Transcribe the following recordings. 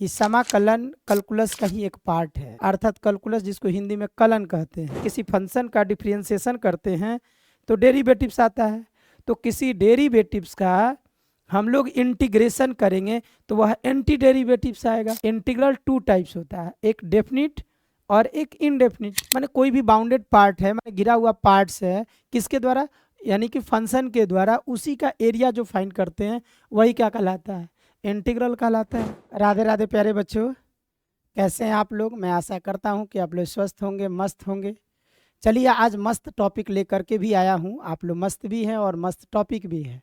कि समाकलन कैलकुलस का ही एक पार्ट है, अर्थात कैलकुलस जिसको हिंदी में कलन कहते हैं। किसी फंक्शन का डिफरेंशिएशन करते हैं तो डेरिवेटिव्स आता है, तो किसी डेरिवेटिव्स का हम लोग इंटीग्रेशन करेंगे तो वह एंटी डेरिवेटिव्स आएगा। इंटीग्रल टू टाइप्स होता है, एक डेफिनिट और एक इनडेफिनिट। माने कोई भी बाउंडेड पार्ट है, माने गिरा हुआ पार्ट्स है, किसके द्वारा, यानी कि फंक्शन के द्वारा, उसी का एरिया जो फाइंड करते हैं वही क्या कहलाता है, इंटीग्रल कहलाता है। राधे राधे प्यारे बच्चों, कैसे हैं आप लोग? मैं आशा करता हूं कि आप लोग स्वस्थ होंगे, मस्त होंगे। चलिए आज मस्त टॉपिक लेकर के भी आया हूं, आप लोग मस्त भी हैं और मस्त टॉपिक भी है।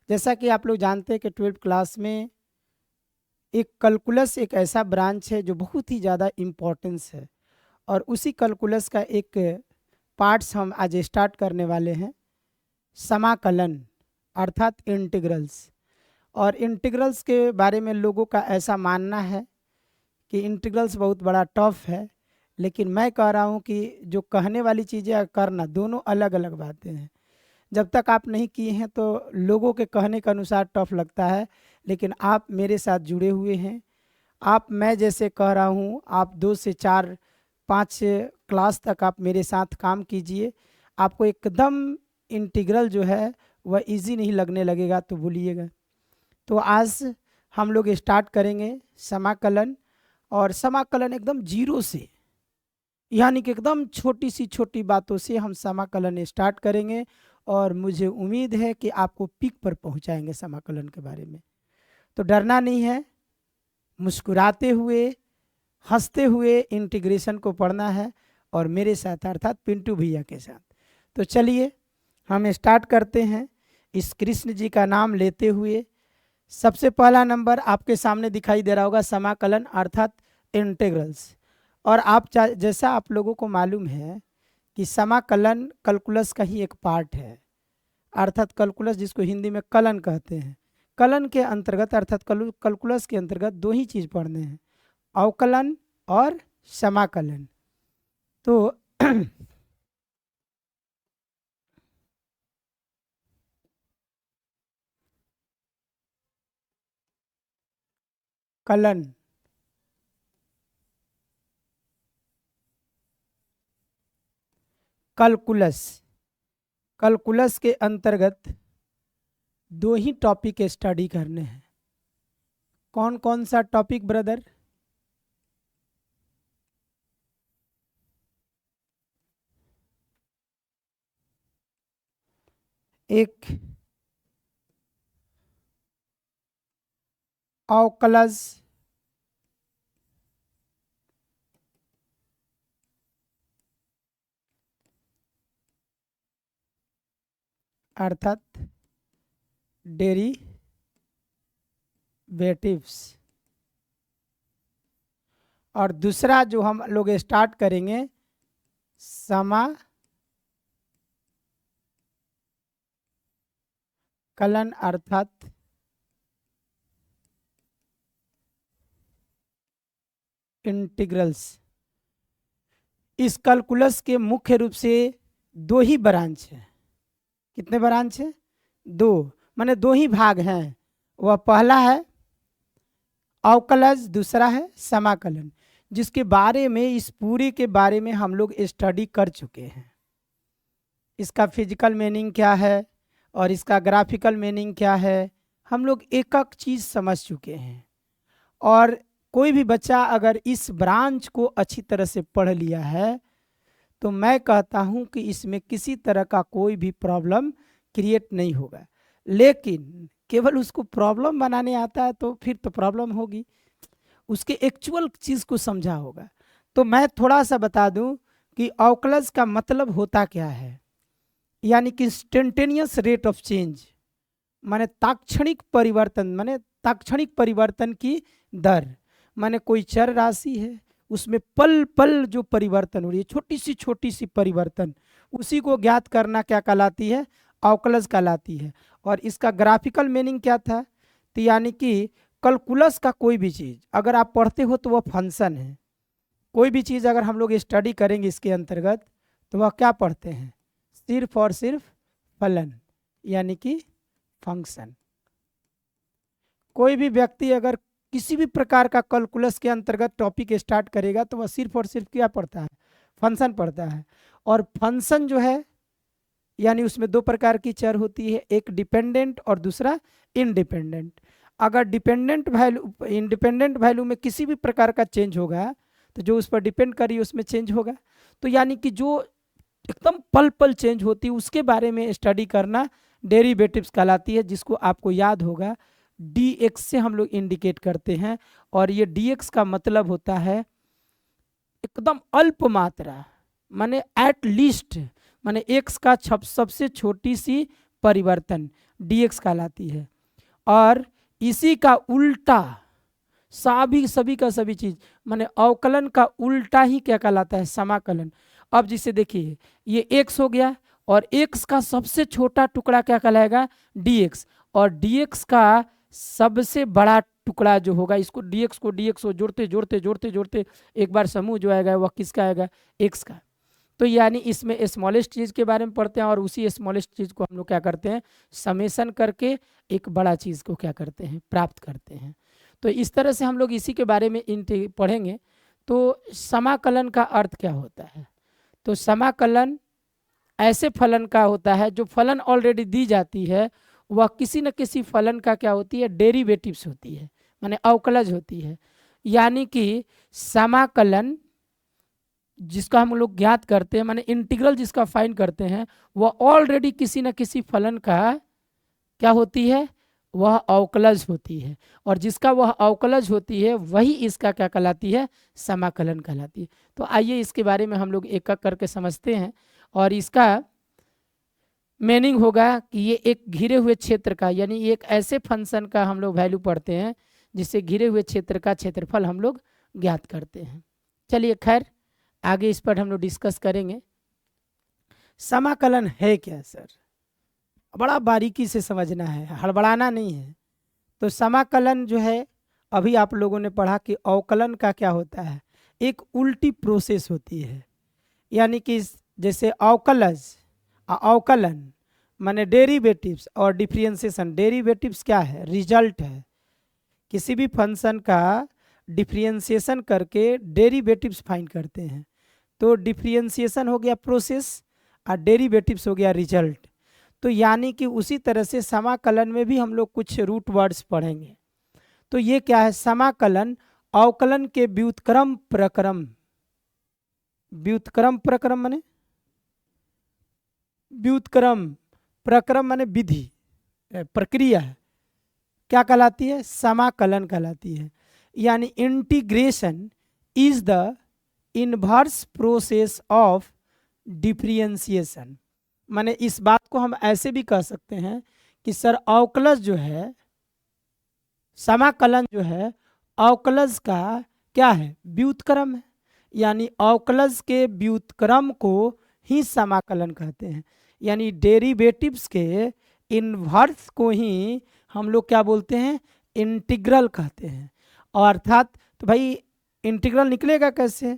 जैसा कि आप लोग जानते हैं कि 12th क्लास में एक कैलकुलस एक ऐसा ब्रांच है जो बहुत ही ज़्यादा इम्पोर्टेंस है, और उसी कैलकुलस का एक पार्ट्स हम आज स्टार्ट करने वाले हैं, समाकलन अर्थात इंटीग्रल्स। और इंटीग्रल्स के बारे में लोगों का ऐसा मानना है कि इंटीग्रल्स बहुत बड़ा टफ है, लेकिन मैं कह रहा हूँ कि जो कहने वाली चीज़ें और करना दोनों अलग अलग बातें हैं। जब तक आप नहीं किए हैं तो लोगों के कहने के अनुसार टफ लगता है, लेकिन आप मेरे साथ जुड़े हुए हैं। आप, मैं जैसे कह रहा हूँ, आप 2 से 4 5 क्लास तक आप मेरे साथ काम कीजिए, आपको एकदम इंटीग्रल जो है वह इजी नहीं लगने लगेगा, तो भूलिएगा। तो आज हम लोग स्टार्ट करेंगे समाकलन, और समाकलन एकदम जीरो से, यानी कि एकदम छोटी सी छोटी बातों से हम समाकलन स्टार्ट करेंगे, और मुझे उम्मीद है कि आपको पीक पर पहुंचाएंगे समाकलन के बारे में। तो डरना नहीं है, मुस्कुराते हुए, हंसते हुए इंटीग्रेशन को पढ़ना है, और मेरे साथ अर्थात पिंटू भैया के साथ। तो चलिए हम स्टार्ट करते हैं इस कृष्ण जी का नाम लेते हुए। सबसे पहला नंबर आपके सामने दिखाई दे रहा होगा, समाकलन अर्थात इंटीग्रल्स। और आप जैसा आप लोगों को मालूम है कि समाकलन कैलकुलस का ही एक पार्ट है, अर्थात कैलकुलस जिसको हिंदी में कलन कहते हैं। कलन के अंतर्गत अर्थात कैलकुलस के अंतर्गत दो ही चीज़ पढ़ने हैं, अवकलन और समाकलन। तो कलन, कैलकुलस, कैलकुलस के अंतर्गत दो ही टॉपिक स्टडी करने हैं। कौन कौन सा टॉपिक ब्रदर? एक अवकलज अर्थात डेरिवेटिव्स, और दूसरा जो हम लोग स्टार्ट करेंगे समाकलन अर्थात इंटीग्रल्स। इस कैलकुलस के मुख्य रूप से दो ही ब्रांच है। कितने ब्रांच है? दो, माने दो ही भाग हैं। वह पहला है अवकलज, दूसरा है समाकलन, जिसके बारे में, इस पूरे के बारे में हम लोग स्टडी कर चुके हैं। इसका फिजिकल मीनिंग क्या है और इसका ग्राफिकल मीनिंग क्या है, हम लोग एक एक चीज़ समझ चुके हैं। और कोई भी बच्चा अगर इस ब्रांच को अच्छी तरह से पढ़ लिया है तो मैं कहता हूं कि इसमें किसी तरह का कोई भी प्रॉब्लम क्रिएट नहीं होगा। लेकिन केवल उसको प्रॉब्लम बनाने आता है तो फिर तो प्रॉब्लम होगी, उसके एक्चुअल चीज़ को समझा होगा। तो मैं थोड़ा सा बता दूं कि अवकलज का मतलब होता क्या है, यानी कि इंस्टेंटेनियस रेट ऑफ चेंज, माने तात्क्षणिक परिवर्तन, माने तात्क्षणिक परिवर्तन की दर। माने कोई चर राशि है, उसमें पल पल जो परिवर्तन हो रही है, छोटी सी परिवर्तन, उसी को ज्ञात करना क्या कहलाती है? अवकलज कहलाती है। और इसका ग्राफिकल मीनिंग क्या था? तो यानी कि कैलकुलस का कोई भी चीज़ अगर आप पढ़ते हो तो वह फंक्शन है। कोई भी चीज़ अगर हम लोग स्टडी करेंगे इसके अंतर्गत तो वह क्या पढ़ते हैं? सिर्फ और सिर्फ फलन, यानी कि फंक्शन। कोई भी व्यक्ति अगर किसी भी प्रकार का कैलकुलस के अंतर्गत टॉपिक स्टार्ट करेगा तो वह सिर्फ और सिर्फ क्या पढ़ता है, फंक्शन पढ़ता है। और फंक्शन जो है यानी उसमें दो प्रकार की चर होती है, एक डिपेंडेंट और दूसरा इंडिपेंडेंट। अगर इंडिपेंडेंट वैल्यू में किसी भी प्रकार का चेंज होगा तो जो उस पर डिपेंड करी उसमें चेंज होगा। तो यानी कि जो एकदम पल पल चेंज होती है उसके बारे में स्टडी करना डेरिवेटिव्स कहलाती है, जिसको आपको याद होगा dx से हम लोग इंडिकेट करते हैं। और ये dx का मतलब होता है एकदम अल्प मात्रा, माने एट लीस्ट, माने x का सबसे छोटी सी परिवर्तन dx कहलाती है। और इसी का उल्टा सभी का सभी चीज माने अवकलन का उल्टा ही क्या कहलाता है, समाकलन। अब जिसे देखिए ये x हो गया और x का सबसे छोटा टुकड़ा क्या कहलाएगा, dx, और dx का सबसे बड़ा टुकड़ा जो होगा, इसको dx को जोड़ते जोड़ते जोड़ते जोड़ते एक बार समूह जो आएगा वह किसका आएगा, x का। तो यानी इसमें स्मॉलेस्ट चीज़ के बारे में पढ़ते हैं और उसी स्मॉलेस्ट चीज़ को हम लोग क्या करते हैं, समेशन करके एक बड़ा चीज़ को क्या करते हैं, प्राप्त करते हैं। तो इस तरह से हम लोग इसी के बारे में पढ़ेंगे। तो समाकलन का अर्थ क्या होता है, तो समाकलन ऐसे फलन का होता है जो फलन ऑलरेडी दी जाती है वह किसी न किसी फलन का क्या होती है, डेरिवेटिव्स होती है, माने अवकलज होती है। यानी कि समाकलन जिसका हम लोग ज्ञात करते हैं, माने इंटीग्रल जिसका फाइंड करते हैं, वह ऑलरेडी किसी न किसी फलन का क्या होती है, वह अवकलज होती है। और जिसका वह अवकलज होती है वही इसका क्या कहलाती है, समाकलन कहलाती है। तो आइए इसके बारे में हम लोग एक एक करके समझते हैं। और इसका मीनिंग होगा कि ये एक घिरे हुए क्षेत्र का, यानी एक ऐसे फंक्शन का हम लोग वैल्यू पढ़ते हैं जिससे घिरे हुए क्षेत्र का क्षेत्रफल हम लोग ज्ञात करते हैं। चलिए खैर आगे इस पर हम लोग डिस्कस करेंगे। समाकलन है क्या सर, बड़ा बारीकी से समझना है, हड़बड़ाना नहीं है। तो समाकलन जो है अभी आप लोगों ने पढ़ा कि अवकलन का क्या होता है, एक उल्टी प्रोसेस होती है। यानी कि जैसे अवकलज अवकलन माने डेरिवेटिव्स और डिफरेंशिएशन, डेरिवेटिव्स क्या है, रिजल्ट है। किसी भी फंक्शन का डिफरेंशिएशन करके डेरिवेटिव्स फाइंड करते हैं। तो डिफरेंशिएशन हो गया प्रोसेस और डेरिवेटिव्स हो गया रिजल्ट। तो यानी कि उसी तरह से समाकलन में भी हम लोग कुछ रूट वर्ड्स पढ़ेंगे। तो ये क्या है, समाकलन अवकलन के व्युत्क्रम प्रक्रम, व्युत्क्रम प्रक्रम माने व्युत्क्रम प्रक्रम माने विधि, प्रक्रिया क्या कहलाती है, समाकलन कहलाती है। यानी integration is the inverse process of differentiation. माने इस बात को हम ऐसे भी कह सकते हैं कि सर अवकलज जो है, समाकलन जो है अवकलज का क्या है, व्युत्क्रम है। यानी अवकलज के व्युत्क्रम को ही समाकलन कहते हैं। यानी डेरिवेटिव्स के इनवर्स को ही हम लोग क्या बोलते हैं, इंटीग्रल कहते हैं। और अर्थात तो भाई इंटीग्रल निकलेगा कैसे,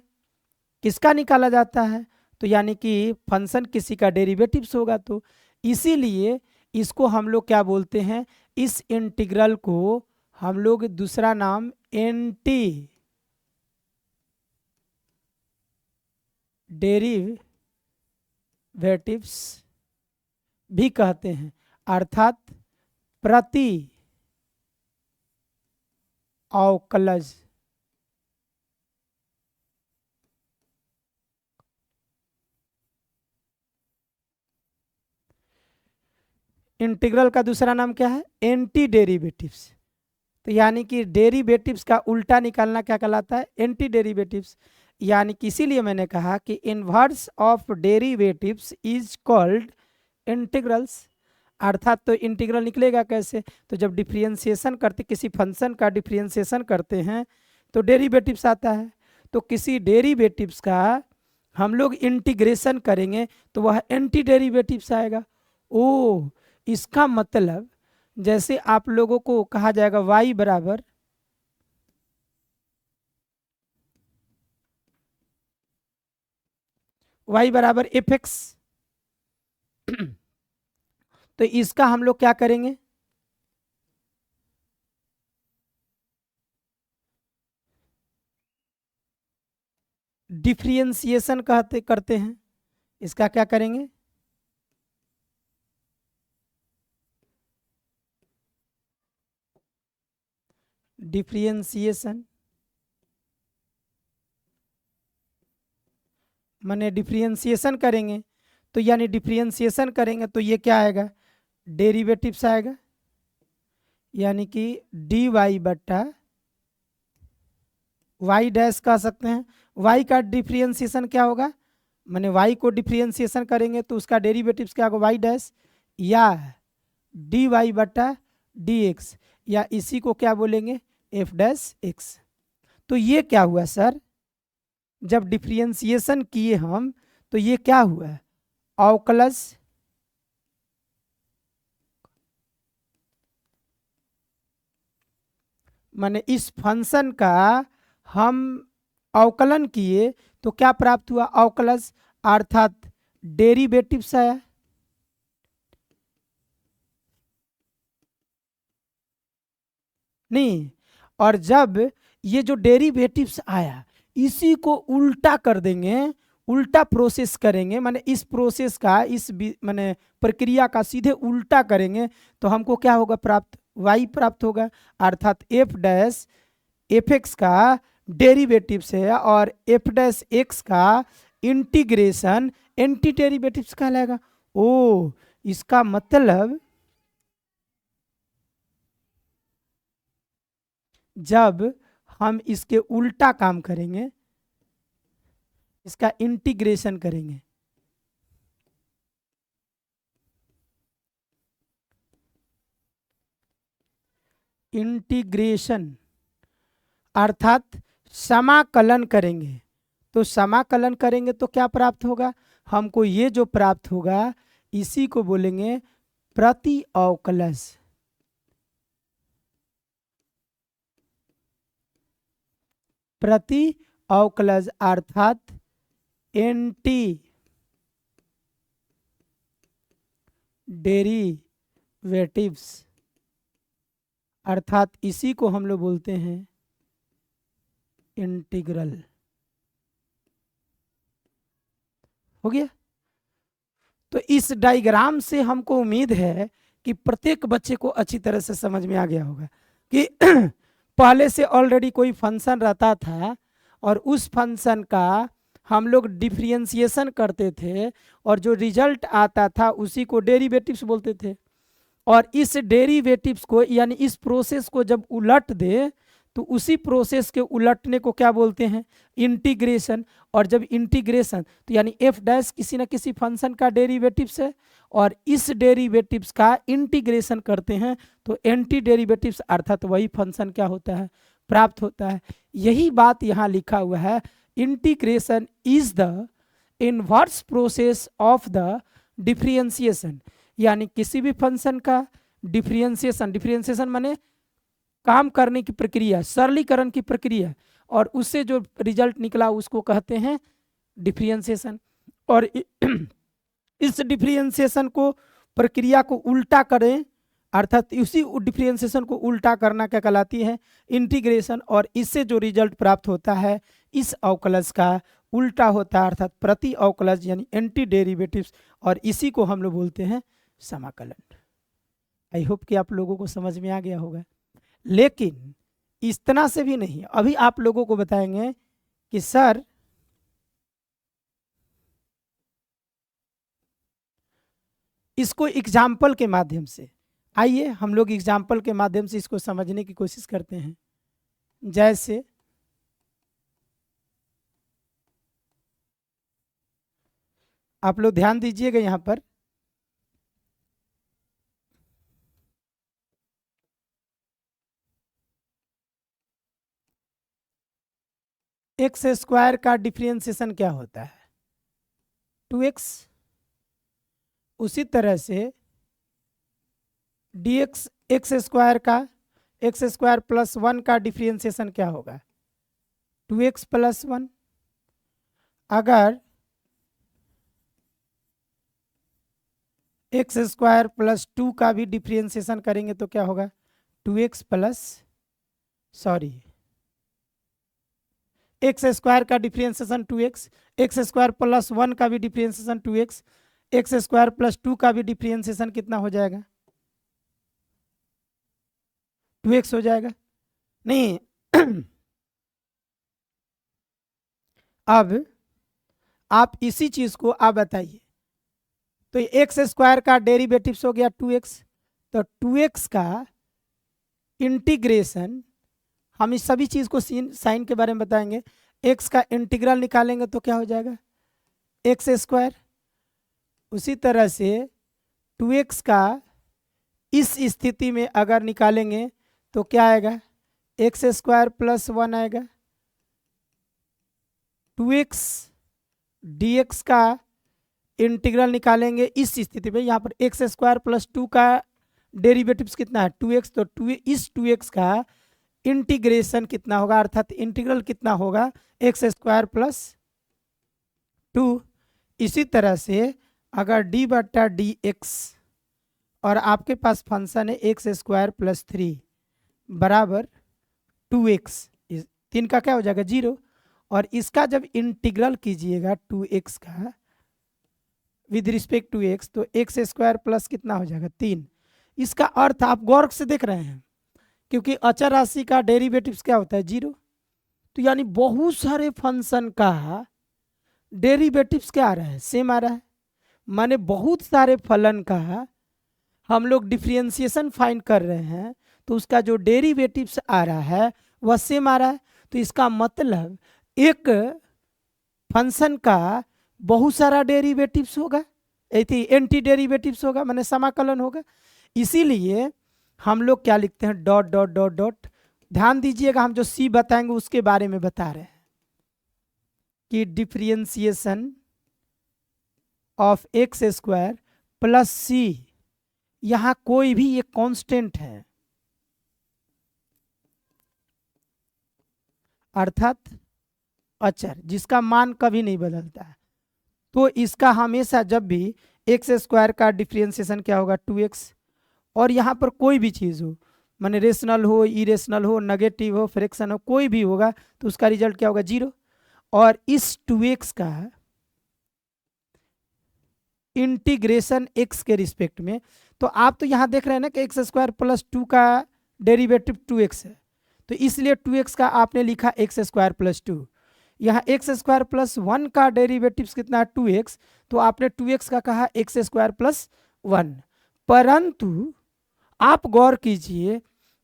किसका निकाला जाता है, तो यानी कि फंक्शन किसी का डेरिवेटिव्स होगा। तो इसीलिए इसको हम लोग क्या बोलते हैं, इस इंटीग्रल को हम लोग दूसरा नाम एंटी डेरिवेटिव्स भी कहते हैं, अर्थात प्रति अवकलज। इंटीग्रल का दूसरा नाम क्या है, एंटी डेरिवेटिव्स। तो यानी कि डेरिवेटिव्स का उल्टा निकालना क्या कहलाता है, एंटी डेरिवेटिव्स। यानी कि इसीलिए मैंने कहा कि inverse of derivatives is called integrals. अर्थात तो इंटीग्रल निकलेगा कैसे, तो जब डिफरेंशिएशन करते, किसी फंक्शन का डिफरेंशिएशन करते हैं तो डेरिवेटिव्स आता है। तो किसी डेरिवेटिव्स का हम लोग इंटीग्रेशन करेंगे तो वह एंटी डेरिवेटिव्स आएगा। ओ इसका मतलब जैसे आप लोगों को कहा जाएगा y बराबर f(x), तो इसका हम लोग क्या करेंगे, डिफरेंशिएशन करते हैं। इसका क्या करेंगे, डिफरेंशिएशन, माने डिफरेंशिएशन करेंगे तो यानी डिफरेंशिएशन करेंगे तो ये क्या आएगा, डेरिवेटिव्स आएगा, यानी कि डी वाई बट्टा वाई डैश कह सकते हैं। वाई का डिफरेंशिएशन क्या होगा, माने वाई को डिफरेंशिएशन करेंगे तो उसका डेरिवेटिव्स क्या होगा, वाई डैश या डी वाई बट्टा डी एक्स, या इसी को क्या बोलेंगे, एफ डैश एक्स। तो ये क्या हुआ सर, जब डिफरेंशिएशन किए हम तो ये क्या हुआ, अवकलज माने इस फंक्शन का हम अवकलन किए तो क्या प्राप्त हुआ, अवकलज, अर्थात डेरिवेटिव्स आया। नहीं, और जब ये जो डेरिवेटिव्स आया इसी को उल्टा कर देंगे, उल्टा प्रोसेस करेंगे, माने इस प्रोसेस का इस माने प्रक्रिया का सीधे उल्टा करेंगे तो हमको क्या होगा प्राप्त, वाई प्राप्त होगा, अर्थात एफ डैश एफ एक्स का डेरिवेटिव्स है और एफ डैश एक्स का इंटीग्रेशन एंटी डेरिवेटिव्स कहलाएगा। ओ, इसका मतलब जब हम इसके उल्टा काम करेंगे, इसका इंटीग्रेशन करेंगे, इंटीग्रेशन अर्थात समाकलन करेंगे, तो समाकलन करेंगे तो क्या प्राप्त होगा, हमको ये जो प्राप्त होगा इसी को बोलेंगे प्रति अवकलज। प्रति अवकलज अर्थात एंटी डेरिवेटिव्स, अर्थात इसी को हम लोग बोलते हैं इंटीग्रल। हो गया। तो इस डायग्राम से हमको उम्मीद है कि प्रत्येक बच्चे को अच्छी तरह से समझ में आ गया होगा कि पहले से ऑलरेडी कोई फंक्शन रहता था और उस फंक्शन का हम लोग डिफरेंशिएशन करते थे और जो रिजल्ट आता था उसी को डेरिवेटिव्स बोलते थे, और इस डेरिवेटिव्स को यानी इस प्रोसेस को जब उलट दे तो उसी प्रोसेस के उलटने को क्या बोलते हैं, इंटीग्रेशन। और जब इंटीग्रेशन तो यानी एफ डैश किसी न किसी फंक्शन का डेरिवेटिव्स है और इस डेरिवेटिव्स का इंटीग्रेशन करते हैं तो एंटी डेरिवेटिव्स अर्थात वही फंक्शन क्या होता है, प्राप्त होता है। यही बात यहाँ लिखा हुआ है, integration is the inverse process of the differentiation, यानी किसी भी फंक्शन का डिफरेंशिएशन, डिफरेंशिएशन माने काम करने की प्रक्रिया, सरलीकरण की प्रक्रिया, और उससे जो रिजल्ट निकला उसको कहते हैं डिफरेंशिएशन। और इस डिफरेंशिएशन को प्रक्रिया को उल्टा करें अर्थात उसी डिफरेंशिएशन को उल्टा करना क्या कहलाती है, इंटीग्रेशन, और इससे जो रिजल्ट प्राप्त होता है इस अवकलज का उल्टा होता है अर्थात प्रति अवकलज यानी एंटी डेरिवेटिव्स, और इसी को हम लोग बोलते हैं समाकलन। आई होप कि आप लोगों को समझ में आ गया होगा। लेकिन इतना से भी नहीं, अभी आप लोगों को बताएंगे कि सर इसको एग्जाम्पल के माध्यम से, आइए हम लोग एग्जाम्पल के माध्यम से इसको समझने की कोशिश करते हैं। जैसे आप लोग ध्यान दीजिएगा यहां पर, एक्स स्क्वायर का डिफरेंशिएशन क्या होता है, 2x। उसी तरह से dx एक्स स्क्वायर का एक्स स्क्वायर प्लस 1 का डिफरेंशिएशन क्या होगा, 2x प्लस 1। अगर एक्स स्क्वायर प्लस 2 का भी डिफरेंशिएशन करेंगे तो क्या होगा, 2x प्लस एक्स स्क्वायर का differentiation 2x, x square plus 1 का भी differentiation 2x, x square plus 2 का भी डिफ्रेंसिएशन कितना हो जाएगा? 2x हो जाएगा। नहीं अब आप इसी चीज को आप बताइए, तो एक्स स्क्वायर का डेरिवेटिव्स हो गया 2x, तो 2x का इंटीग्रेशन, हम इस सभी चीज को साइन के बारे में बताएंगे, x का इंटीग्रल निकालेंगे तो क्या हो जाएगा? X square. उसी तरह से 2x का इस स्थिति में अगर निकालेंगे तो क्या आएगा? एक्स स्क्वायर प्लस 1 आएगा। 2x dx का इंटीग्रल निकालेंगे इस स्थिति में, यहाँ पर एक्स स्क्वायर प्लस 2 का डेरिवेटिव्स कितना है? 2x, तो इस 2x का इंटीग्रेशन कितना होगा, अर्थात इंटीग्रल कितना होगा? X square plus 2। इसी तरह से अगर d बटा डी एक्स और आपके पास फंक्शन है एक्स स्क्वायर प्लस 3 बराबर 2x, 3 का क्या हो जाएगा? 0। और इसका जब इंटीग्रल कीजिएगा 2x का विद रिस्पेक्ट टू x, तो एक्स स्क्वायर प्लस कितना हो जाएगा? 3। इसका अर्थ आप गौर से देख रहे हैं, क्योंकि अचर राशि का डेरिवेटिव्स क्या होता है? 0। तो यानी बहुत सारे फंक्शन का डेरिवेटिव्स क्या आ रहा है? सेम आ रहा है। माने बहुत सारे फलन का हम लोग डिफरेंशिएशन फाइंड कर रहे हैं, तो उसका जो डेरिवेटिव्स आ रहा है वह सेम आ रहा है। तो इसका मतलब एक फंक्शन का बहुत सारा डेरिवेटिव्स होगा, एंटी डेरिवेटिव्स होगा, माने समाकलन होगा। इसीलिए हम लोग क्या लिखते हैं? Dot dot dot dot. ध्यान दीजिएगा, हम जो सी बताएंगे उसके बारे में बता रहे हैं कि differentiation of x square plus c, यहां कोई भी एक कांस्टेंट है, अर्थात अचर जिसका मान कभी नहीं बदलता है। तो इसका हमेशा जब भी एक्स स्क्वायर का डिफरेंशिएशन क्या होगा? 2x। और यहाँ पर कोई भी चीज़ हो, माने रेशनल हो, इरेशनल हो, नेगेटिव हो, फ्रैक्शन हो, कोई भी होगा तो उसका रिजल्ट क्या होगा? 0। और इस 2x का इंटीग्रेशन x के रिस्पेक्ट में, तो आप तो यहाँ देख रहे हैं ना कि एक्स स्क्वायर प्लस 2 का डेरिवेटिव 2x है, तो इसलिए 2x का आपने लिखा एक्स स्क्वायर प्लस 2। यहाँ एक्स स्क्वायर प्लस 1 का डेरिवेटिव कितना है? 2x, तो आपने 2x का कहा एक्स स्क्वायर प्लस 1। परंतु आप गौर कीजिए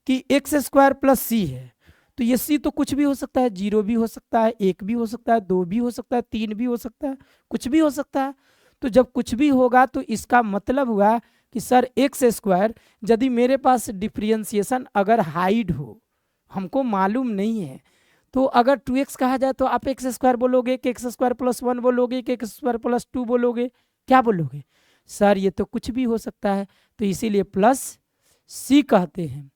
कि एक्स स्क्वायर प्लस सी है, तो ये सी तो कुछ भी हो सकता है, 0 भी हो सकता है, 1 भी हो सकता है, 2 भी हो सकता है, 3 भी हो सकता है, कुछ भी हो सकता है। तो जब कुछ भी होगा तो इसका मतलब हुआ कि सर एक्स स्क्वायर, यदि मेरे पास डिफरेंशिएशन अगर हाइड हो, हमको मालूम नहीं है, तो अगर 2x कहा जाए तो आप एक्स स्क्वायर बोलोगे कि एक्स स्क्वायर प्लस 1 बोलोगे कि एक्स स्क्वायर प्लस 2 बोलोगे? क्या बोलोगे? सर ये तो कुछ भी हो सकता है, तो इसीलिए प्लस सी कहते हैं।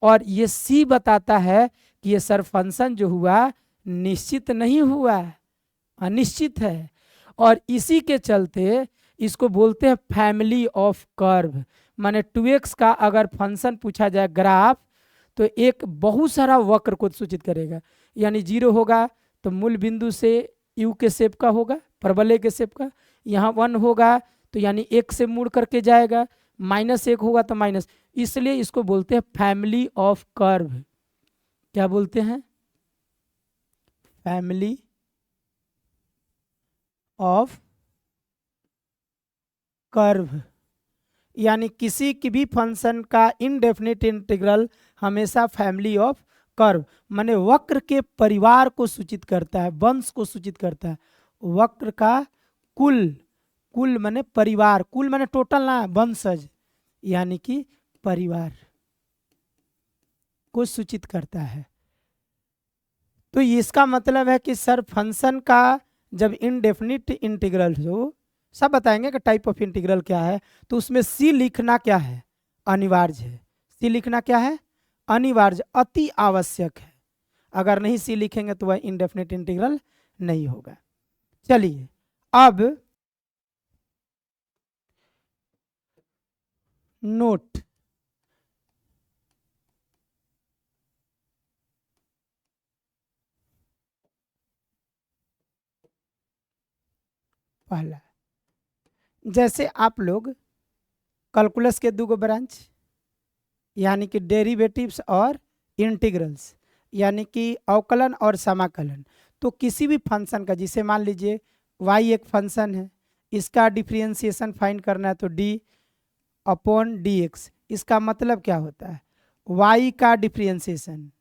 और ये सी बताता है कि ये सर फंक्शन जो हुआ निश्चित नहीं हुआ, अनिश्चित है। और इसी के चलते इसको बोलते हैं फैमिली ऑफ कर्व। माने 2x का अगर फंक्शन पूछा जाए ग्राफ, तो एक बहुत सारा वक्र को सूचित करेगा। यानी 0 होगा तो मूल बिंदु से यू के शेप का होगा, परवलय के शेप का। यहाँ 1 होगा तो यानी 1 से मुड़ करके जाएगा, -1 होगा तो माइनस। इसलिए इसको बोलते हैं फैमिली ऑफ कर्व। क्या बोलते हैं? Family of curve. यानी किसी की भी फंक्शन का इनडेफिनिट इंटीग्रल हमेशा फैमिली ऑफ कर्व, माने वक्र के परिवार को सूचित करता है, वंश को सूचित करता है। वक्र का कुल, कुल माने परिवार, कुल माने टोटल ना, वंशज यानी कि परिवार को सूचित करता है। तो इसका मतलब है कि सर फंक्शन का जब इनडेफिनिट इंटीग्रल हो, सब बताएंगे कि टाइप ऑफ इंटीग्रल क्या है, तो उसमें सी लिखना क्या है? अनिवार्य है। सी लिखना क्या है? अनिवार्य, अति आवश्यक है। अगर नहीं सी लिखेंगे तो वह इनडेफिनिट इंटीग्रल नहीं होगा। चलिए अब नोट, पहला, जैसे आप लोग कैलकुलस के 2 ब्रांच यानी कि डेरिवेटिव्स और इंटीग्रल्स यानी कि अवकलन और समाकलन, तो किसी भी फंक्शन का, जिसे मान लीजिए y एक फंक्शन है, इसका डिफरेंशिएशन फाइंड करना है तो d अपॉन dx, इसका मतलब क्या होता है, y का डिफरेंशिएशन,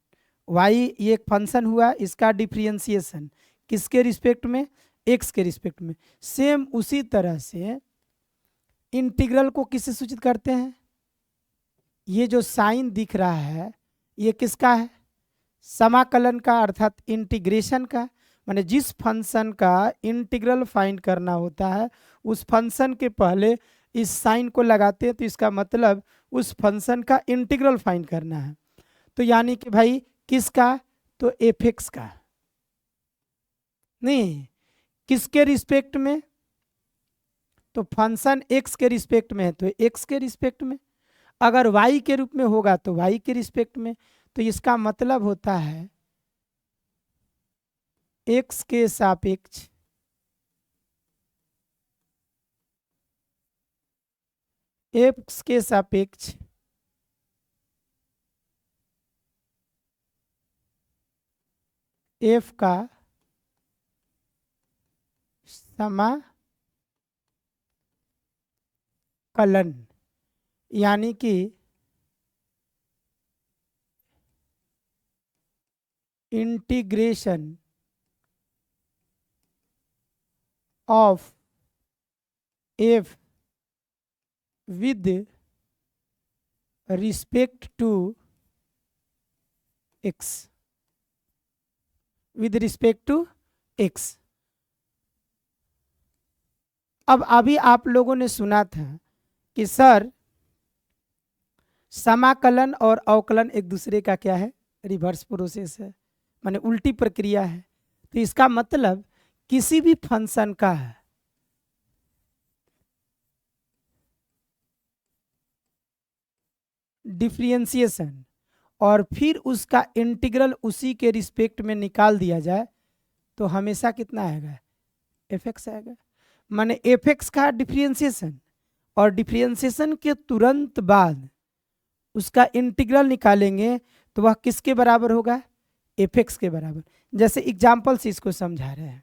y ये एक फंक्शन हुआ, इसका डिफरेंशिएशन किसके रिस्पेक्ट में, x के रिस्पेक्ट में। सेम उसी तरह से इंटीग्रल को किससे सूचित करते हैं, ये जो साइन दिख रहा है ये किसका है, समाकलन का अर्थात इंटीग्रेशन का। माने जिस फंक्शन का इंटीग्रल फाइंड करना होता है उस फंक्शन के पहले इस साइन को लगाते हैं, तो इसका मतलब उस फंक्शन का इंटीग्रल फाइंड करना है। तो यानी कि भाई किसका, तो एफ एक्स का, नहीं किसके रिस्पेक्ट में, तो फंक्शन एक्स के रिस्पेक्ट में है तो एक्स के रिस्पेक्ट में, अगर y के रूप में होगा तो y के रिस्पेक्ट में। तो इसका मतलब होता है x के सापेक्ष x के सापेक्ष f का समाकलन, यानी कि integration of f with respect to x, with respect to x। अब अभी आप लोगों ने सुना था कि सर समाकलन और अवकलन एक दूसरे का क्या है, रिवर्स प्रोसेस है, माने उल्टी प्रक्रिया है। तो इसका मतलब किसी भी फंक्शन का डिफरेंशिएशन और फिर उसका इंटीग्रल उसी के रिस्पेक्ट में निकाल दिया जाए तो हमेशा कितना आएगा, एफ एक्स आएगा। माने एफ एक्स का डिफरेंशिएशन और डिफरेंशिएशन के तुरंत बाद उसका इंटीग्रल निकालेंगे तो वह किसके बराबर होगा, एफ एक्स के बराबर। जैसे एग्जाम्पल से इसको समझा रहे हैं,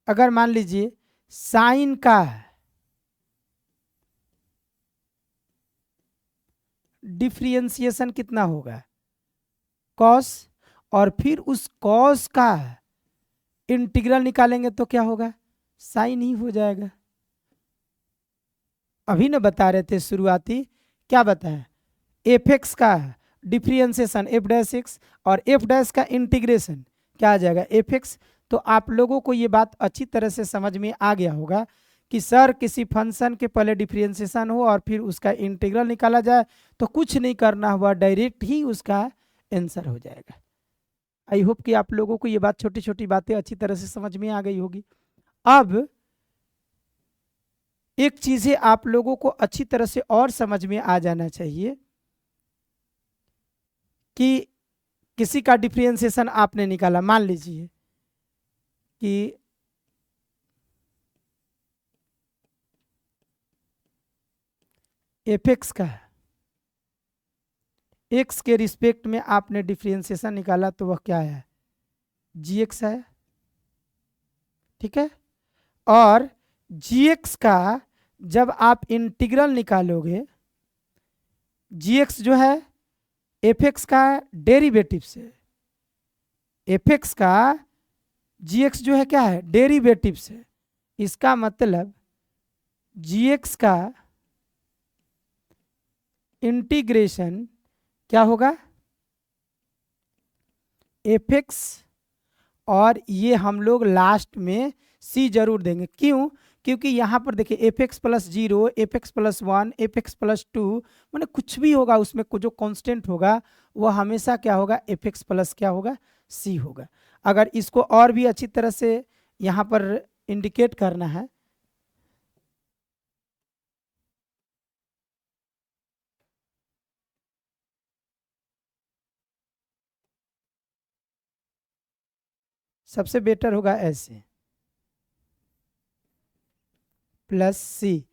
अगर मान लीजिए साइन का डिफरेंशिएशन कितना होगा, कॉस, और फिर उस कॉस का इंटीग्रल निकालेंगे तो क्या होगा, साइन ही हो जाएगा। अभी ना बता रहे थे शुरुआती, क्या बताया, एफ एक्स का डिफरेंशिएशन एफ डैश एक्स और एफ डैश का इंटीग्रेशन क्या आ जाएगा, एफ एक्स। तो आप लोगों को ये बात अच्छी तरह से समझ में आ गया होगा कि सर किसी फंक्शन के पहले डिफरेंशिएशन हो और फिर उसका इंटीग्रल निकाला जाए तो कुछ नहीं करना हुआ, डायरेक्ट ही उसका आंसर हो जाएगा। आई होप कि आप लोगों को ये बात, छोटी छोटी बातें अच्छी तरह से समझ में आ गई होगी। अब एक चीजें आप लोगों को अच्छी तरह से और समझ में आ जाना चाहिए कि किसी का डिफरेंशिएशन आपने निकाला, मान लीजिए कि एफ एक्स का एक्स के रिस्पेक्ट में आपने डिफरेंशिएशन निकाला तो वह क्या है, जी एक्स है, ठीक है। और जी एक्स का जब आप इंटीग्रल निकालोगे, जी एक्स जो है एफ एक्स का डेरिवेटिव से, एफ एक्स का जी एक्स जो है क्या है, डेरिवेटिव से, इसका मतलब जी एक्स का इंटीग्रेशन क्या होगा, एफ एक्स, और ये हम लोग लास्ट में सी जरूर देंगे, क्यों, क्योंकि यहाँ पर देखिए F x plus 0, F x plus 1, F x plus 2, मैंने कुछ भी होगा उसमें जो कांस्टेंट होगा वो हमेशा क्या होगा, एफ एक्स प्लस क्या होगा, सी होगा। अगर इसको और भी अच्छी तरह से यहाँ पर इंडिकेट करना है, सबसे बेटर होगा ऐसे प्लस सी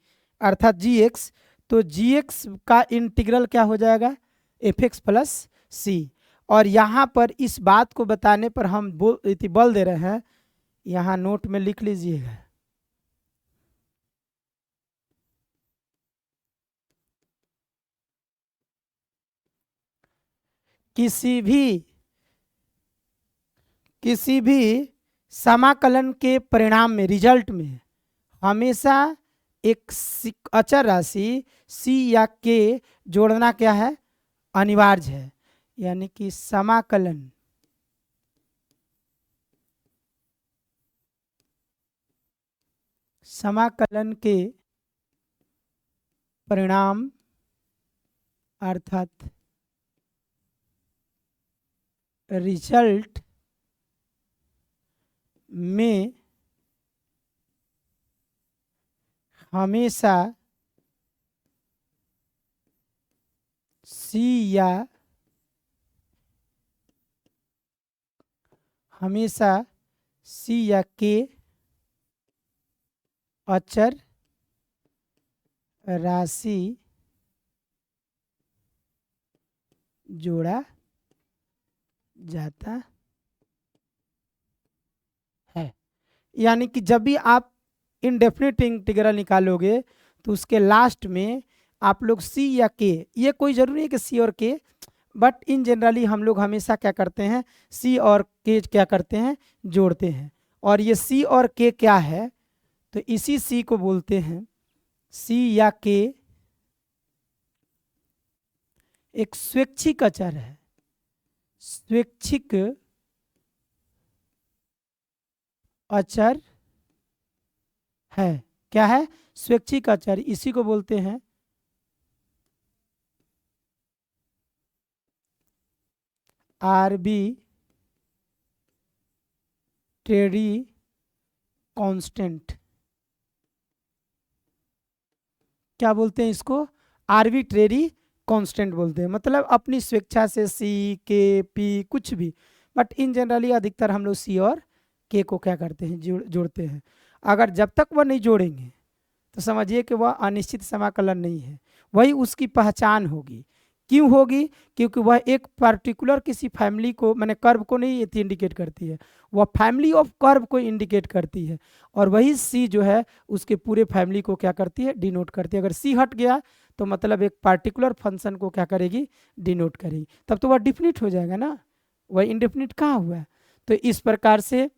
अर्थात जी एक्स, तो जी एक्स का इंटीग्रल क्या हो जाएगा, एफ एक्स प्लस सी। और यहाँ पर इस बात को बताने पर हम बल दे रहे हैं, यहाँ नोट में लिख लीजिएगा, किसी भी समाकलन के परिणाम में, रिजल्ट में हमेशा एक अचर राशि सी या के जोड़ना क्या है, अनिवार्य है। यानी कि समाकलन के परिणाम अर्थात रिजल्ट में हमेशा सी या के अचर राशि जोड़ा जाता है। यानी कि जब भी आप इनडेफिनिट इंटीग्रल निकालोगे तो उसके लास्ट में आप लोग सी या के, ये कोई जरूरी है कि सी और के, बट इन जनरली हम लोग हमेशा क्या करते हैं, सी और के क्या करते हैं, जोड़ते हैं। और ये सी और के क्या है, तो इसी सी को बोलते हैं, सी या के एक स्वैच्छिक अचर है, स्वैच्छिक अचर है। क्या है, स्वैच्छिक अचर, इसी को बोलते हैं आरबीट्रेरी कांस्टेंट। क्या बोलते हैं इसको, आर्बिट्रेरी कांस्टेंट बोलते हैं, मतलब अपनी स्वेच्छा से सी के पी कुछ भी, बट इन जनरली अधिकतर हम लोग सी और के को क्या करते हैं, जोड़ते हैं। अगर जब तक वह नहीं जोड़ेंगे तो समझिए कि वह अनिश्चित समाकलन नहीं है, वही उसकी पहचान होगी। क्यों होगी, क्योंकि वह एक पर्टिकुलर किसी फैमिली को, मैंने कर्व को नहीं इंडिकेट करती है, वह फैमिली ऑफ कर्व को इंडिकेट करती है। और वही सी जो है उसके पूरे फैमिली को क्या करती है, डिनोट करती है। अगर सी हट गया तो मतलब एक पार्टिकुलर फंक्शन को क्या करेगी, डिनोट करेगी, तब तो वह डिफिनिट हो जाएगा ना, वह इनडिफिनिट कहाँ हुआ है। तो इस प्रकार से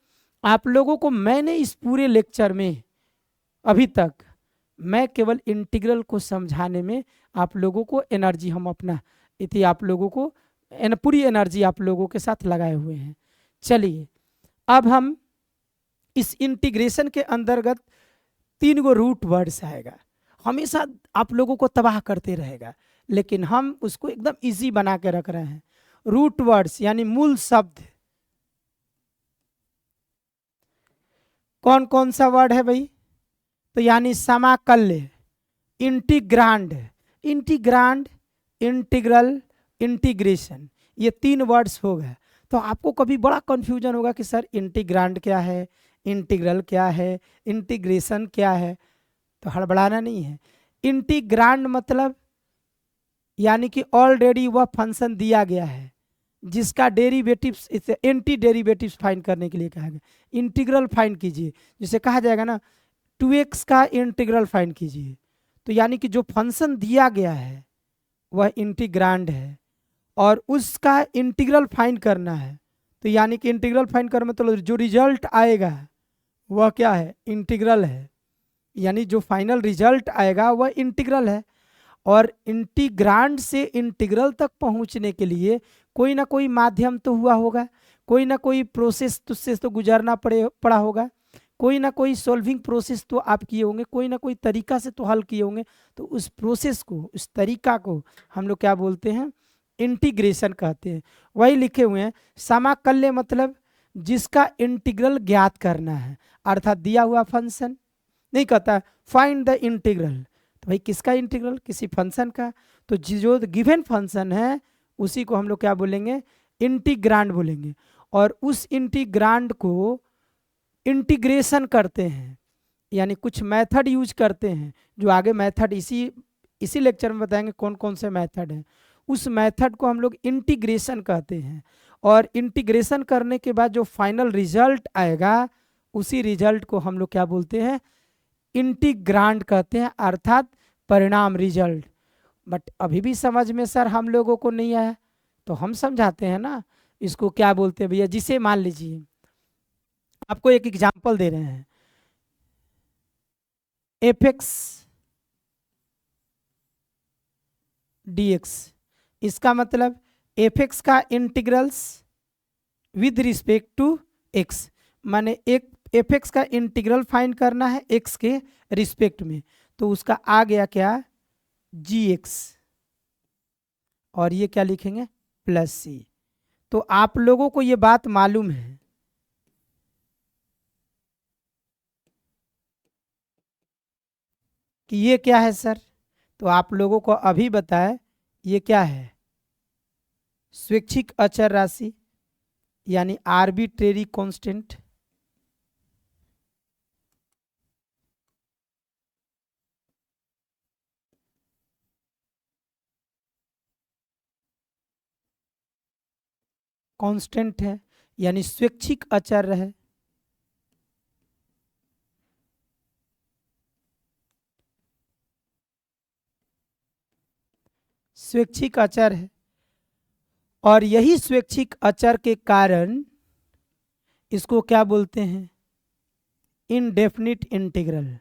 आप लोगों को मैंने इस पूरे लेक्चर में अभी तक मैं केवल इंटीग्रल को समझाने में आप लोगों को एनर्जी, हम अपना इतनी आप लोगों को पूरी एनर्जी आप लोगों के साथ लगाए हुए हैं। चलिए अब हम इस इंटीग्रेशन के अंतर्गत 3 गो रूट वर्ड्स आएगा, हमेशा आप लोगों को तबाह करते रहेगा, लेकिन हम उसको एकदम इजी बना के रख रहे हैं। रूट वर्ड्स यानी मूल शब्द, कौन कौन सा वर्ड है भाई, तो यानी समाकल्य, इंटीग्रांड, इंटीग्रल, इंटीग्रेशन, ये 3 वर्ड्स हो गए। तो आपको कभी बड़ा कंफ्यूजन होगा कि सर इंटीग्रांड क्या है, इंटीग्रल क्या है, इंटीग्रेशन क्या है, तो हड़बड़ाना नहीं है। इंटीग्रांड मतलब यानी कि ऑलरेडी वह फंक्शन दिया गया है जिसका डेरिवेटिव्स, एंटी डेरिवेटिव्स फाइंड करने के लिए कहा गया। इंटीग्रल फाइंड कीजिए, जिसे कहा जाएगा ना 2x का इंटीग्रल फाइंड कीजिए, तो यानी कि जो फंक्शन दिया गया है वह इंटीग्रांड है और उसका इंटीग्रल फाइंड करना है। तो यानी कि इंटीग्रल फाइंड करने में तो जो रिजल्ट आएगा वह क्या है, इंटीग्रल है, यानी जो फाइनल रिजल्ट आएगा वह इंटीग्रल है। और इंटीग्रांड से इंटीग्रल तक पहुंचने के लिए कोई ना कोई माध्यम तो हुआ होगा, कोई ना कोई प्रोसेस तुझसे तो गुजरना पड़ा होगा, कोई ना कोई सॉल्विंग प्रोसेस तो आप किए होंगे, कोई ना कोई तरीका से तो हल किए होंगे। तो उस प्रोसेस को, उस तरीका को हम लोग क्या बोलते हैं, इंटीग्रेशन कहते हैं। वही लिखे हुए हैं, समाकल्य मतलब जिसका इंटीग्रल ज्ञात करना है, अर्थात दिया हुआ फंक्शन नहीं कहता फाइंड द इंटीग्रल, तो भाई किसका इंटीग्रल, किसी फंक्शन का। तो जो गिवन फंक्शन है उसी को हम लोग क्या बोलेंगे, इंटीग्रांड बोलेंगे। और उस इंटीग्रांड को इंटीग्रेशन करते हैं, यानी कुछ मेथड यूज करते हैं, जो आगे मेथड इसी लेक्चर में बताएंगे कौन कौन से मेथड हैं। उस मेथड को हम लोग इंटीग्रेशन कहते हैं, और इंटीग्रेशन करने के बाद जो फाइनल रिजल्ट आएगा उसी रिजल्ट को हम लोग क्या बोलते हैं, इंटीग्रांड कहते हैं, अर्थात परिणाम, रिजल्ट। बट अभी भी समझ में सर हम लोगों को नहीं आया तो हम समझाते हैं ना, इसको क्या बोलते हैं भैया। जिसे मान लीजिए आपको एक एग्जांपल दे रहे हैं, एफ एक्स डी एक्स, इसका मतलब एफ एक्स का integrals with respect to x, माने एक एफ एक्स का इंटीग्रल फाइंड करना है एक्स के रिस्पेक्ट में, तो उसका आ गया क्या, जी एक्स, और ये क्या लिखेंगे, प्लस सी। तो आप लोगों को ये बात मालूम है कि ये क्या है सर, तो आप लोगों को अभी बताए ये क्या है, स्वैच्छिक अचर राशि, यानी आर्बिट्रेरी कांस्टेंट। कांस्टेंट है यानी स्वैच्छिक अचर है। स्वैच्छिक अचर है, और यही स्वैच्छिक अचर के कारण इसको क्या बोलते हैं, इनडेफिनिट इंटीग्रल।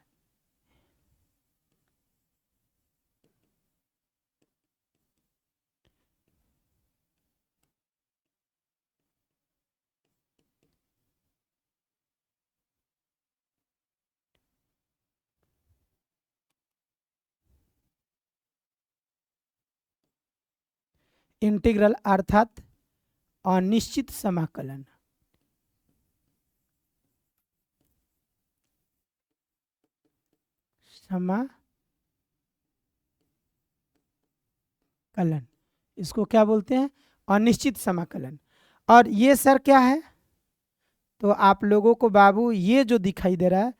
इंटीग्रल अर्थात अनिश्चित समाकलन। समाकलन, इसको क्या बोलते हैं, अनिश्चित समाकलन। और ये सर क्या है, तो आप लोगों को बाबू ये जो दिखाई दे रहा है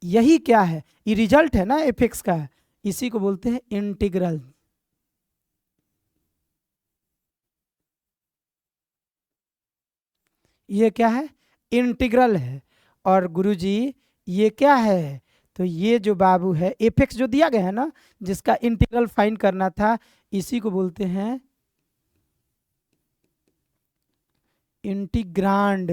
यही क्या है, ये रिजल्ट है ना एफ एक्स का, इसी को बोलते हैं इंटीग्रल। ये क्या है, इंटीग्रल है। और गुरुजी ये क्या है, तो ये जो बाबू है एफ एक्स जो दिया गया है ना, जिसका इंटीग्रल फाइंड करना था, इसी को बोलते हैं इंटीग्रांड।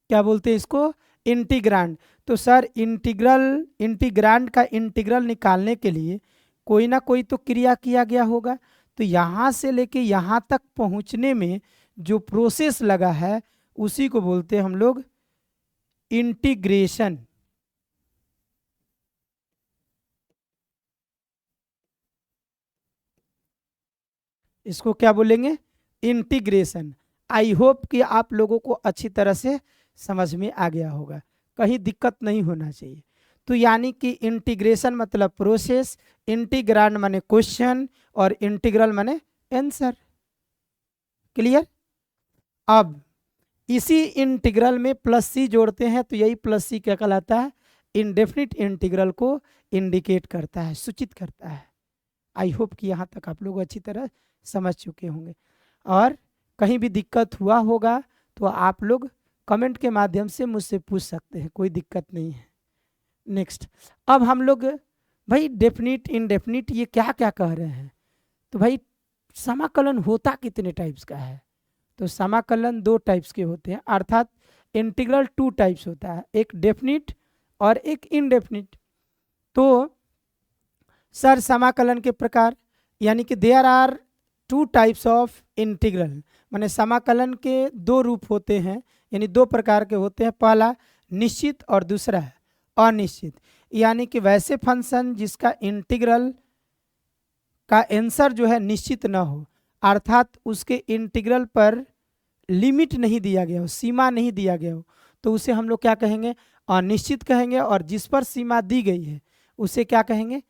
क्या बोलते हैं इसको, इंटीग्रांड। तो सर इंटीग्रांड का इंटीग्रल निकालने के लिए कोई ना कोई तो क्रिया किया गया होगा, तो यहाँ से लेके यहाँ तक पहुँचने में जो प्रोसेस लगा है उसी को बोलते हैं हम लोग इंटीग्रेशन। इसको क्या बोलेंगे, इंटीग्रेशन। आई होप कि आप लोगों को अच्छी तरह से समझ में आ गया होगा, कहीं दिक्कत नहीं होना चाहिए। तो यानी कि इंटीग्रेशन मतलब प्रोसेस, इंटीग्रांड माने क्वेश्चन, और इंटीग्रल माने आंसर। क्लियर। अब इसी इंटीग्रल में प्लस सी जोड़ते हैं, तो यही प्लस सी क्या कहलाता है, इनडेफिनिट इंटीग्रल को इंडिकेट करता है, सूचित करता है। आई होप कि यहाँ तक आप लोग अच्छी तरह समझ चुके होंगे, और कहीं भी दिक्कत हुआ होगा तो आप लोग कमेंट के माध्यम से मुझसे पूछ सकते हैं, कोई दिक्कत नहीं है। नेक्स्ट, अब हम लोग भाई डेफिनिट इनडेफिनिट ये क्या क्या कह रहे हैं, तो भाई समाकलन होता कितने टाइप्स का है, तो समाकलन दो टाइप्स के होते हैं, अर्थात इंटीग्रल टू टाइप्स होता है, एक डेफिनिट और एक इनडेफिनिट। तो सर समाकलन के प्रकार, यानी कि there are two types of integral, माने समाकलन के दो रूप होते हैं, यानी दो प्रकार के होते हैं। पहला निश्चित और दूसरा है अनिश्चित। यानी कि वैसे फंक्शन जिसका इंटीग्रल का आंसर जो है निश्चित ना हो, अर्थात उसके इंटीग्रल पर लिमिट नहीं दिया गया हो, सीमा नहीं दिया गया हो, तो उसे हम लोग क्या कहेंगे, अनिश्चित कहेंगे। और जिस पर सीमा दी गई है उसे क्या कहेंगे,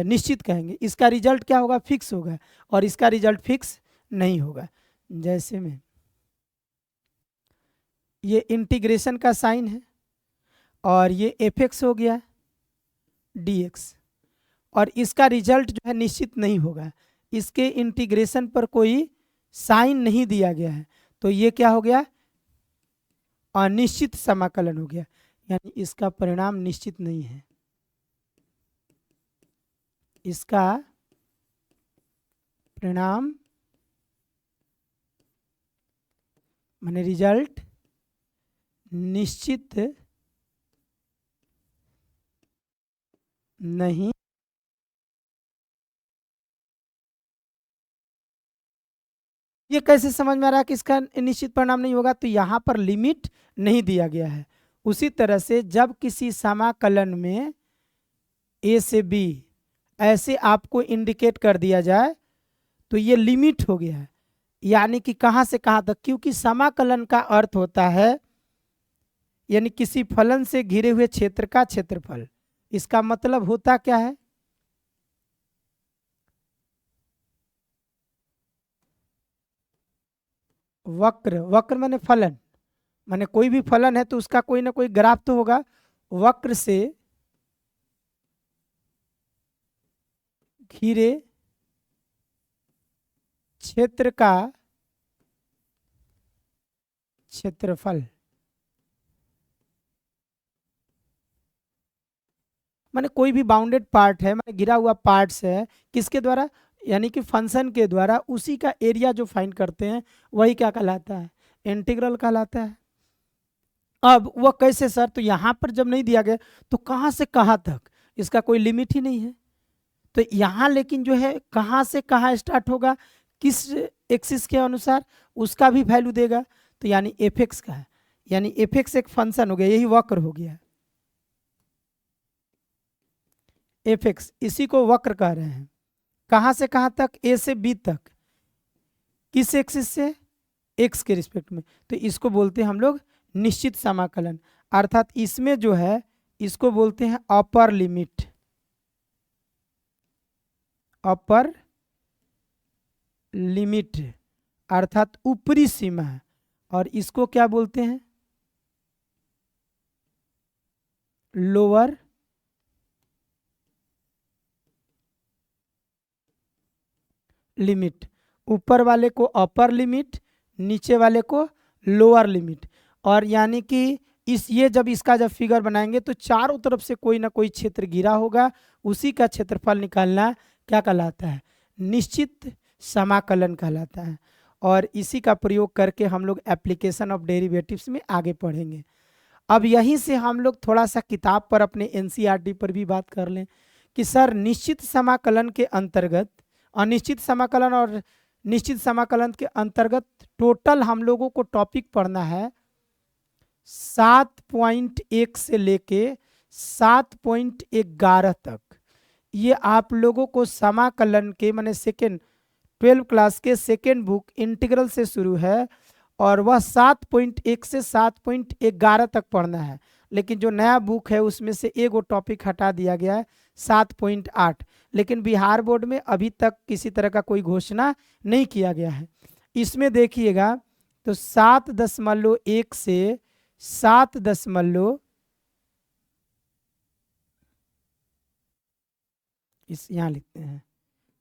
निश्चित कहेंगे। इसका रिजल्ट क्या होगा, फिक्स होगा, और इसका रिजल्ट फिक्स नहीं होगा। जैसे में ये इंटीग्रेशन का साइन है और ये fx हो गया dx, और इसका रिजल्ट जो है निश्चित नहीं होगा, इसके इंटीग्रेशन पर कोई साइन नहीं दिया गया है, तो ये क्या हो गया, अनिश्चित समाकलन हो गया, यानी इसका परिणाम निश्चित नहीं है, इसका परिणाम माने रिजल्ट निश्चित नहीं। ये कैसे समझ में आ रहा है कि इसका निश्चित परिणाम नहीं होगा, तो यहाँ पर लिमिट नहीं दिया गया है। उसी तरह से जब किसी समाकलन में a से b ऐसे आपको इंडिकेट कर दिया जाए तो ये लिमिट हो गया है, यानी कि कहाँ से कहाँ तक, क्योंकि समाकलन का अर्थ होता है यानी किसी फलन से घिरे हुए क्षेत्र का क्षेत्रफल। इसका मतलब होता क्या है, वक्र, वक्र माने फलन, माने कोई भी फलन है तो उसका कोई ना कोई ग्राफ तो होगा, वक्र से घिरे क्षेत्र का क्षेत्रफल, माने कोई भी बाउंडेड पार्ट है, माने घिरा हुआ पार्ट्स है, किसके द्वारा, यानी कि फंक्शन के द्वारा, उसी का एरिया जो फाइंड करते हैं वही क्या कहलाता है, इंटीग्रल कहलाता है। अब वह कैसे सर, तो यहाँ पर जब नहीं दिया गया तो कहाँ से कहाँ तक, इसका कोई लिमिट ही नहीं है, तो यहाँ लेकिन जो है कहाँ से कहाँ स्टार्ट होगा, किस एक्सिस के अनुसार उसका भी वैल्यू देगा, तो यानी fx का है, यानी fx एक फंक्शन हो गया, यही वक्र हो गया, fx इसी को वक्र कह रहे हैं। कहाँ से कहाँ तक, a से b तक, किस एक्सिस से, x के रिस्पेक्ट में, तो इसको बोलते हैं हम लोग निश्चित समाकलन, अर्थात इसमें जो है इसको बोलते हैं अपर लिमिट, अपर लिमिट अर्थात ऊपरी सीमा, और इसको क्या बोलते हैं, लोअर लिमिट, ऊपर वाले को अपर लिमिट, नीचे वाले को लोअर लिमिट। और यानी कि ये जब इसका जब फिगर बनाएंगे तो चारों तरफ से कोई ना कोई क्षेत्र घिरा होगा, उसी का क्षेत्रफल निकालना क्या कहलाता है, निश्चित समाकलन कहलाता है। और इसी का प्रयोग करके हम लोग एप्लीकेशन ऑफ डेरिवेटिव्स में आगे पढ़ेंगे। अब यहीं से हम लोग थोड़ा सा किताब पर अपने एनसीईआरटी पर भी बात कर लें कि सर निश्चित समाकलन के अंतर्गत, अनिश्चित समाकलन और निश्चित समाकलन के अंतर्गत टोटल हम लोगों को टॉपिक पढ़ना है 7.1 से लेके 7.11 तक। ये आप लोगों को समाकलन के माने सेकेंड 12 क्लास के सेकेंड बुक इंटीग्रल से शुरू है, और वह 7.1 से 7.11 तक पढ़ना है। लेकिन जो नया बुक है उसमें से एक टॉपिक हटा दिया गया है 7.8, लेकिन बिहार बोर्ड में अभी तक किसी तरह का कोई घोषणा नहीं किया गया है। इसमें देखिएगा तो 7.1 से 7. इस यहाँ लिखते हैं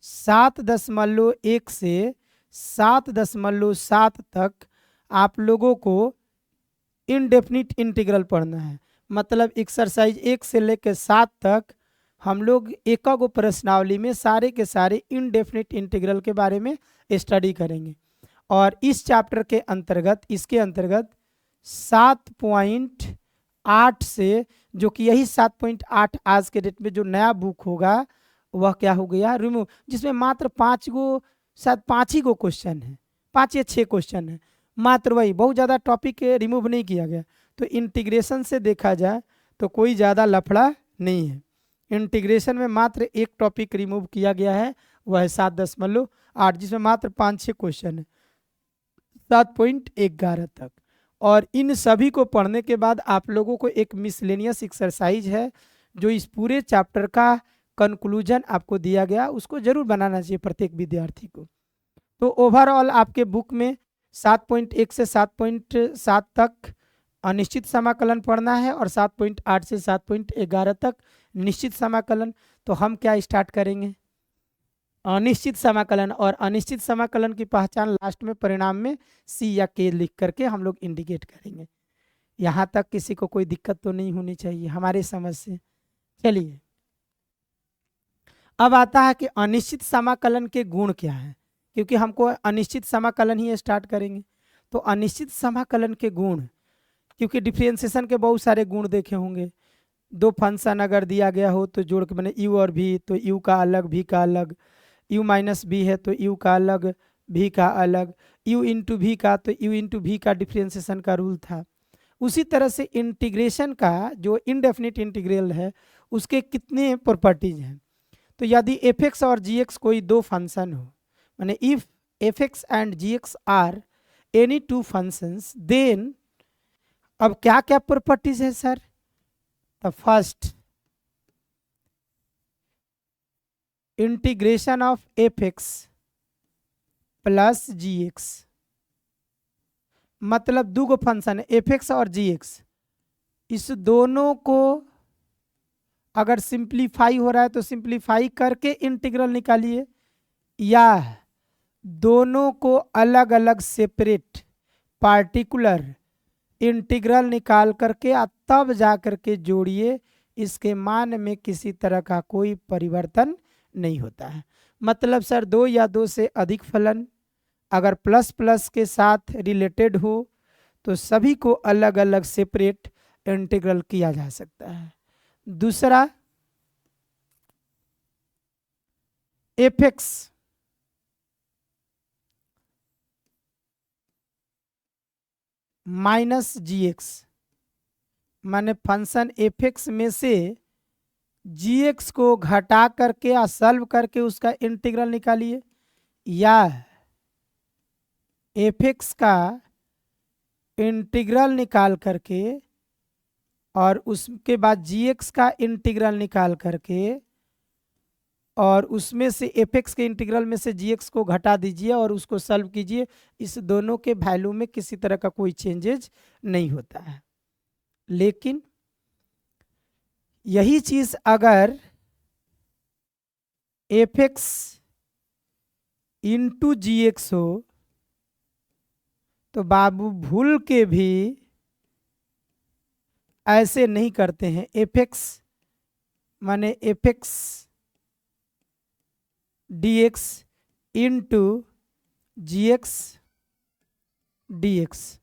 7.1 से 7.7 तक आप लोगों को इनडेफिनिट इंटीग्रल पढ़ना है। मतलब एक्सरसाइज 1 से लेकर 7 तक हम लोग एक प्रश्नावली में सारे के सारे इनडेफिनिट इंटीग्रल के बारे में स्टडी करेंगे। और इस चैप्टर के अंतर्गत, इसके अंतर्गत 7.8 से, जो कि यही 7.8 आज के डेट में जो नया बुक होगा वह क्या हो गया, रिमूव, जिसमें मात्र 5 गो, शायद 5 ही गो क्वेश्चन है, 5 या 6 क्वेश्चन है मात्र, वही बहुत ज़्यादा टॉपिक रिमूव नहीं किया गया। तो इंटीग्रेशन से देखा जाए तो कोई ज़्यादा लफड़ा नहीं है। इंटीग्रेशन में मात्र एक टॉपिक रिमूव किया गया है, वह है 7.8, जिसमें मात्र 5-6 क्वेश्चन है 7.11 तक। और इन सभी को पढ़ने के बाद आप लोगों को एक मिसलेनियस एक्सरसाइज है जो इस पूरे चैप्टर का कंक्लूजन आपको दिया गया, उसको जरूर बनाना चाहिए प्रत्येक विद्यार्थी को। तो ओवरऑल आपके बुक में 7.1 से 7.7 तक अनिश्चित समाकलन पढ़ना है और 7.8 से 7.11 तक निश्चित समाकलन। तो हम क्या स्टार्ट करेंगे, अनिश्चित समाकलन, और अनिश्चित समाकलन की पहचान लास्ट में परिणाम में सी या के लिख करके हम लोग इंडिकेट करेंगे। यहाँ तक किसी को कोई दिक्कत तो नहीं होनी चाहिए हमारे समझ से। चलिए अब आता है कि अनिश्चित समाकलन के गुण क्या हैं, क्योंकि हमको अनिश्चित समाकलन ही स्टार्ट करेंगे। तो अनिश्चित समाकलन के गुण, क्योंकि डिफरेंशिएशन के बहुत सारे गुण देखे होंगे। दो फंक्शन अगर दिया गया हो तो जोड़ के बने यू और भी, तो यू का अलग भी का अलग, यू माइनस बी है तो यू का अलग भी का अलग, यू इंटू भी का तो यू इंटू भी का डिफरेंशिएशन का रूल था। उसी तरह से इंटीग्रेशन का जो इनडेफिनिट इंटीग्रल है उसके कितने प्रॉपर्टीज हैं। तो यदि एफ एक्स और जी एक्स कोई दो फंक्शन हो, माने if f x and g x are any two functions, then अब क्या क्या प्रॉपर्टीज है sir. The first, integration of f x plus g x, मतलब दो गो फंक्शन है एफ एक्स और जी एक्स, इस दोनों को अगर सिंप्लीफाई हो रहा है तो सिंप्लीफाई करके इंटीग्रल निकालिए, या दोनों को अलग अलग सेपरेट पार्टिकुलर इंटीग्रल निकाल करके तब जा करके जोड़िए, इसके मान में किसी तरह का कोई परिवर्तन नहीं होता है। मतलब सर दो या दो से अधिक फलन अगर प्लस प्लस के साथ रिलेटेड हो तो सभी को अलग अलग सेपरेट इंटीग्रल किया जा सकता है। दूसरा, एफ एक्स माइनस जी एक्स, माने फंक्शन एफ एक्स में से जी एक्स को घटा करके या सॉल्व करके उसका इंटीग्रल निकालिए, या एफ एक्स का इंटीग्रल निकाल करके और उसके बाद जी एक्स का इंटीग्रल निकाल करके और उसमें से एफ एक्स के इंटीग्रल में से जी एक्स को घटा दीजिए और उसको सॉल्व कीजिए। इस दोनों के वैल्यू में किसी तरह का कोई चेंजेज नहीं होता है। लेकिन यही चीज अगर F x into g x हो तो बाबू भूल के भी ऐसे नहीं करते हैं। एफ एक्स माने f x d x into g x d x,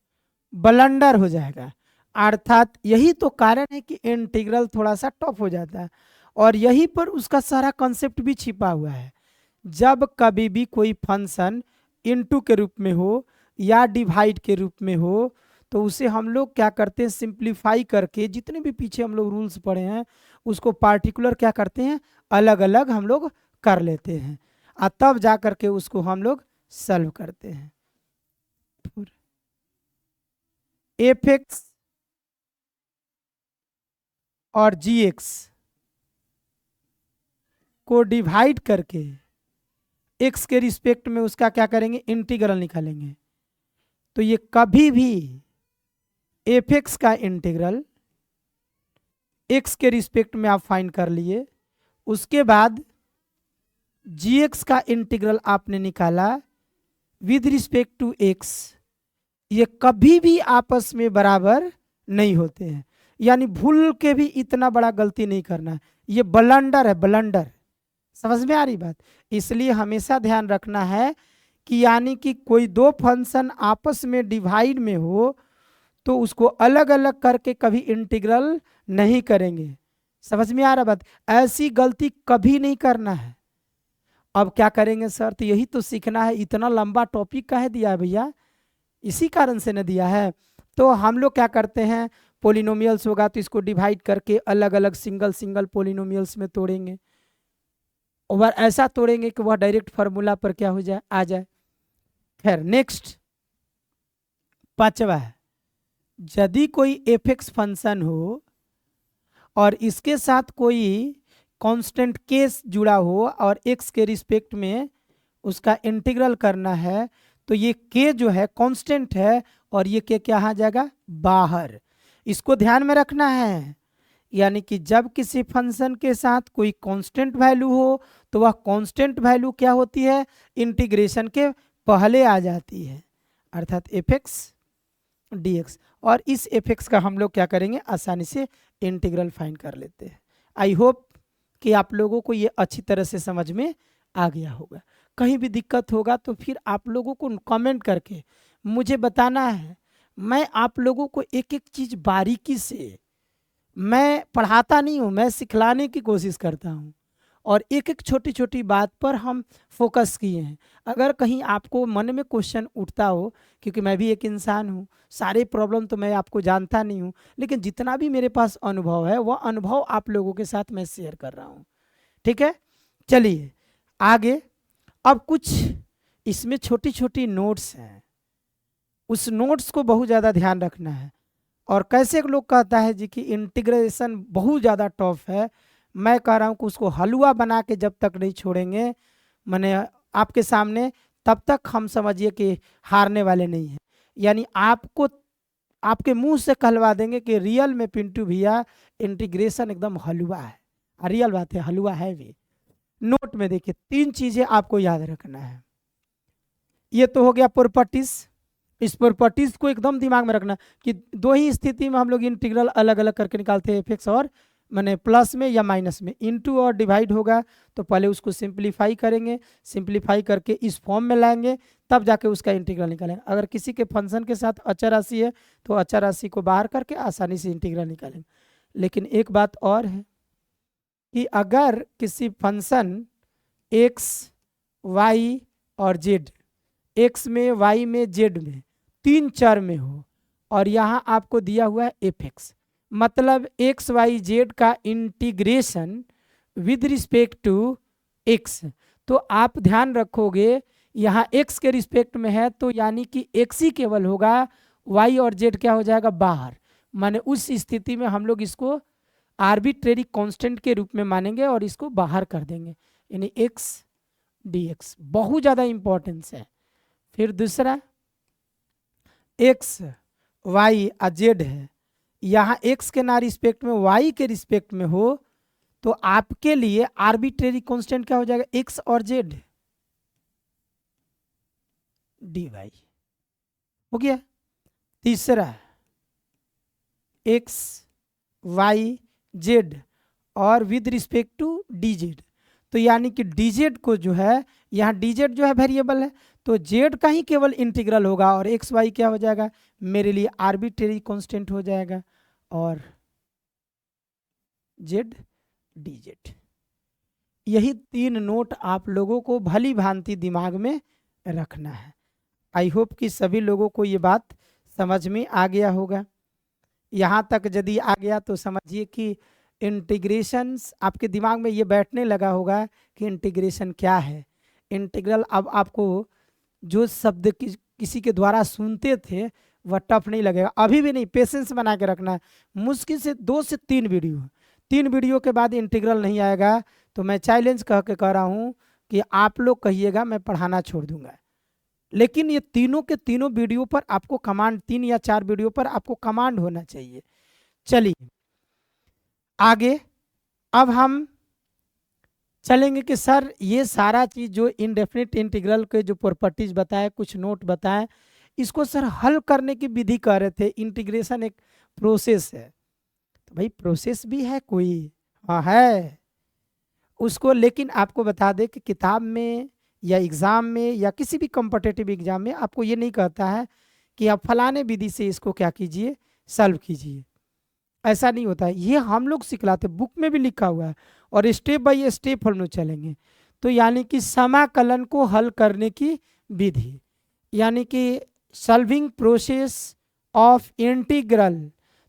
blunder हो जाएगा। अर्थात यही तो कारण है कि इंटीग्रल थोड़ा सा टफ हो जाता है, और यहीं पर उसका सारा कॉन्सेप्ट भी छिपा हुआ है। जब कभी भी कोई फंक्शन इनटू के रूप में हो या डिवाइड के रूप में हो तो उसे हम लोग क्या करते हैं, सिंप्लीफाई करके जितने भी पीछे हम लोग रूल्स पढ़े हैं उसको पार्टिकुलर क्या करते हैं, अलग अलग हम लोग कर लेते हैं, और तब जा करके उसको हम लोग सॉल्व करते हैं। एफ एक्स और जी एक्स को डिवाइड करके एक्स के रिस्पेक्ट में उसका क्या करेंगे, इंटीग्रल निकालेंगे। तो ये कभी भी एफ एक्स का इंटीग्रल एक्स के रिस्पेक्ट में आप फाइंड कर लिए, उसके बाद जी एक्स का इंटीग्रल आपने निकाला विद रिस्पेक्ट टू एक्स, ये कभी भी आपस में बराबर नहीं होते हैं। यानी भूल के भी इतना बड़ा गलती नहीं करना है, ये ब्लंडर है, ब्लंडर। समझ में आ रही बात। इसलिए हमेशा ध्यान रखना है कि यानी कि कोई दो फंक्शन आपस में डिवाइड में हो तो उसको अलग अलग करके कभी इंटीग्रल नहीं करेंगे। समझ में आ रहा बात, ऐसी गलती कभी नहीं करना है। अब क्या करेंगे सर, तो यही तो सीखना है। इतना लंबा टॉपिक काहे दिया है भैया, इसी कारण से न दिया है। तो हम लोग क्या करते हैं, पोलिनोमियल्स होगा तो इसको डिवाइड करके अलग अलग सिंगल सिंगल पोलिनोमियल्स में तोड़ेंगे, और ऐसा तोड़ेंगे कि वह डायरेक्ट फार्मूला पर क्या हो जाए, आ जाए। खैर नेक्स्ट, पांचवा है, यदि कोई एफ एक्स फंक्शन हो और इसके साथ कोई कांस्टेंट केस जुड़ा हो और एक्स के रिस्पेक्ट में उसका इंटीग्रल करना है, तो ये के जो है कांस्टेंट है और ये के क्या आ जाएगा, बाहर। इसको ध्यान में रखना है। यानी कि जब किसी फंक्शन के साथ कोई कांस्टेंट वैल्यू हो तो वह कांस्टेंट वैल्यू क्या होती है, इंटीग्रेशन के पहले आ जाती है, अर्थात एफ एक्स डी एक्स। और इस एफ एक्स का हम लोग क्या करेंगे, आसानी से इंटीग्रल फाइंड कर लेते हैं। आई होप कि आप लोगों को ये अच्छी तरह से समझ में आ गया होगा। कहीं भी दिक्कत होगा तो फिर आप लोगों को कमेंट करके मुझे बताना है। मैं आप लोगों को एक एक चीज़ बारीकी से, मैं पढ़ाता नहीं हूँ, मैं सिखलाने की कोशिश करता हूँ और एक एक छोटी छोटी बात पर हम फोकस किए हैं। अगर कहीं आपको मन में क्वेश्चन उठता हो, क्योंकि मैं भी एक इंसान हूँ, सारे प्रॉब्लम तो मैं आपको जानता नहीं हूँ, लेकिन जितना भी मेरे पास अनुभव है वह अनुभव आप लोगों के साथ मैं शेयर कर रहा हूँ। ठीक है, चलिए आगे। अब कुछ इसमें छोटी छोटी नोट्स हैं, उस नोट्स को बहुत ज़्यादा ध्यान रखना है। और कैसे लोग कहता है जी कि इंटीग्रेशन बहुत ज़्यादा टफ है, मैं कह रहा हूँ कि उसको हलवा बना के जब तक नहीं छोड़ेंगे मैंने आपके सामने, तब तक हम समझिए कि हारने वाले नहीं हैं। यानी आपको आपके मुंह से कहलवा देंगे कि रियल में पिंटू भैया इंटीग्रेशन एकदम हलवा है। रियल बात है, हलवा है भी। नोट में देखिए 3 चीज़ें आपको याद रखना है। ये तो हो गया प्रॉपर्टीज। इस प्रॉपर्टीज को एकदम दिमाग में रखना कि 2 ही स्थिति में हम लोग इंटीग्रल अलग अलग करके निकालते हैं, एफ एक्स और मैंने प्लस में या माइनस में। इनटू और डिवाइड होगा तो पहले उसको सिंप्लीफाई करेंगे, सिंप्लीफाई करके इस फॉर्म में लाएंगे, तब जाके उसका इंटीग्रल निकालेंगे। अगर किसी के फंक्शन के साथ अचर राशि है तो अचर राशि को बाहर करके आसानी से इंटीग्रल निकालेंगे। लेकिन एक बात और है कि अगर किसी फंक्शन एक्स वाई और जेड, एक्स में वाई में जेड में 3 चर में हो और यहाँ आपको दिया हुआ है एफ एक्स, मतलब एक्स वाई जेड का integration with respect to x, तो आप ध्यान रखोगे यहाँ एक्स के रिस्पेक्ट में है तो यानी कि एक्स ही केवल होगा, वाई और जेड क्या हो जाएगा बाहर। माने उस स्थिति में हम लोग इसको आर्बिट्रेरी कांस्टेंट के रूप में मानेंगे और इसको बाहर कर देंगे, यानी एक्स डी एक्स। बहुत ज़्यादा इंपॉर्टेंस है। फिर दूसरा, एक्स वाई और जेड है, यहाँ एक्स के ना रिस्पेक्ट में वाई के रिस्पेक्ट में हो तो आपके लिए आर्बिट्रेरी कांस्टेंट क्या हो जाएगा, एक्स और जेड डी वाई हो गया। तीसरा, एक्स वाई जेड और with respect to d z, तो यानी कि डी जेड को जो है, यहाँ डी जेड जो है वेरिएबल है तो जेड का ही केवल इंटीग्रल होगा और एक्स वाई क्या हो जाएगा मेरे लिए आर्बिट्रेरी कांस्टेंट हो जाएगा और जेड डी जेड। यही 3 नोट आप लोगों को भली भांति दिमाग में रखना है। आई होप कि सभी लोगों को ये बात समझ में आ गया होगा। यहाँ तक यदि आ गया तो समझिए कि इंटीग्रेशंस आपके दिमाग में ये बैठने लगा होगा कि इंटीग्रेशन क्या है। इंटीग्रल अब आपको जो शब्द किसी के द्वारा सुनते थे वह टफ नहीं लगेगा, अभी भी नहीं, पेशेंस बना के रखना है। मुश्किल से 2 से 3 वीडियो, 3 वीडियो के बाद इंटीग्रल नहीं आएगा तो मैं चैलेंज कह के कह रहा हूँ कि आप लोग कहिएगा मैं पढ़ाना छोड़ दूंगा। लेकिन ये तीनों के तीनों वीडियो पर आपको कमांड, 3 या 4 वीडियो पर आपको कमांड होना चाहिए। चलिए आगे अब हम चलेंगे कि सर ये सारा चीज़ जो इनडेफिनिट इंटीग्रल के जो प्रॉपर्टीज बताए, कुछ नोट बताए, इसको सर हल करने की विधि कह रहे थे। इंटीग्रेशन एक प्रोसेस है, तो भाई प्रोसेस भी है कोई, हाँ है उसको। लेकिन आपको बता दें कि किताब में या एग्ज़ाम में या किसी भी कॉम्पिटिटिव एग्जाम में आपको ये नहीं कहता है कि आप फलाने विधि से इसको क्या कीजिए, सॉल्व कीजिए, ऐसा नहीं होता है। ये हम लोग सिखलाते, बुक में भी लिखा हुआ है और स्टेप बाय स्टेप हम लोग चलेंगे। तो यानी कि समाकलन को हल करने की विधि, यानी कि सॉल्विंग प्रोसेस ऑफ इंटीग्रल।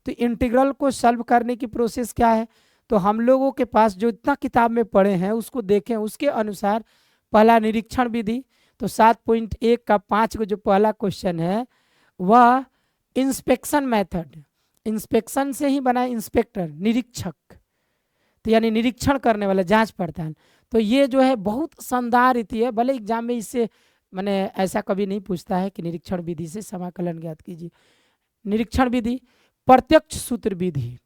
तो इंटीग्रल को सॉल्व करने की प्रोसेस क्या है, तो हम लोगों के पास जो इतना किताब में पढ़े हैं उसको देखें, उसके अनुसार पहला निरीक्षण विधि। तो 7.1 का 5 को जो पहला क्वेश्चन है वह इंस्पेक्शन मेथड, इंस्पेक्शन से ही बना, इंस्पेक्टर निरीक्षक, तो यानी निरीक्षण करने वाला, जांच पड़ताल। तो ये जो है बहुत शानदार रीति है, भले एग्जाम में इससे मैंने ऐसा कभी नहीं पूछता है कि निरीक्षण विधि से समाकलन ज्ञात कीजिए। निरीक्षण विधि प्रत्यक्ष सूत्र विधि,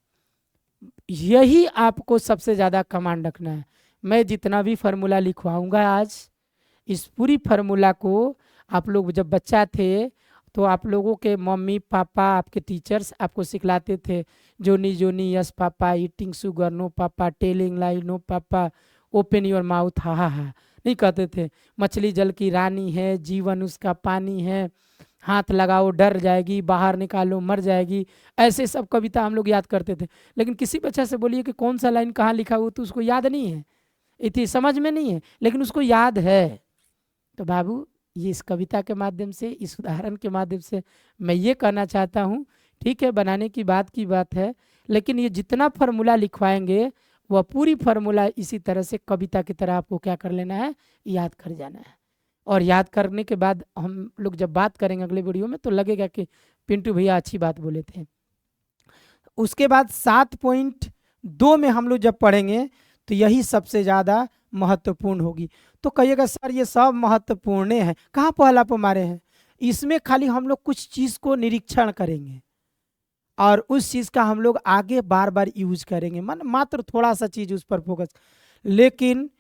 यही आपको सबसे ज़्यादा कमांड रखना है। मैं जितना भी फार्मूला लिखवाऊंगा आज, इस पूरी फार्मूला को आप लोग जब बच्चा थे तो आप लोगों के मम्मी पापा, आपके टीचर्स आपको सिखलाते थे, Johny Johny yes papa, eating sugar no papa, telling lie no papa, open your mouth ha ha हा, नहीं कहते थे। मछली जल की रानी है, जीवन उसका पानी है, हाथ लगाओ डर जाएगी, बाहर निकालो मर जाएगी, ऐसे सब कविता हम लोग याद करते थे। लेकिन किसी बच्चा से बोलिए कि कौन सा लाइन कहाँ लिखा हुआ, तो उसको याद नहीं है, इतनी समझ में नहीं है, लेकिन उसको याद है। तो बाबू ये इस कविता के माध्यम से, इस उदाहरण के माध्यम से मैं ये कहना चाहता हूँ, ठीक है बनाने की बात है, लेकिन ये जितना फार्मूला लिखवाएंगे वह पूरी फार्मूला इसी तरह से कविता की तरह आपको क्या कर लेना है, याद कर जाना है। और याद करने के बाद हम लोग जब बात करेंगे अगले वीडियो में तो लगेगा कि पिंटू भैया अच्छी बात बोले थे। उसके बाद 7.2 में हम लोग जब पढ़ेंगे तो यही सबसे ज़्यादा महत्वपूर्ण होगी। तो कहिएगा सर ये सब महत्वपूर्ण है, कहाँ पहला पर मारे हैं? इसमें खाली हम लोग कुछ चीज़ को निरीक्षण करेंगे और उस चीज़ का हम लोग आगे बार बार यूज करेंगे, मात्र थोड़ा सा चीज़ उस पर फोकस। लेकिन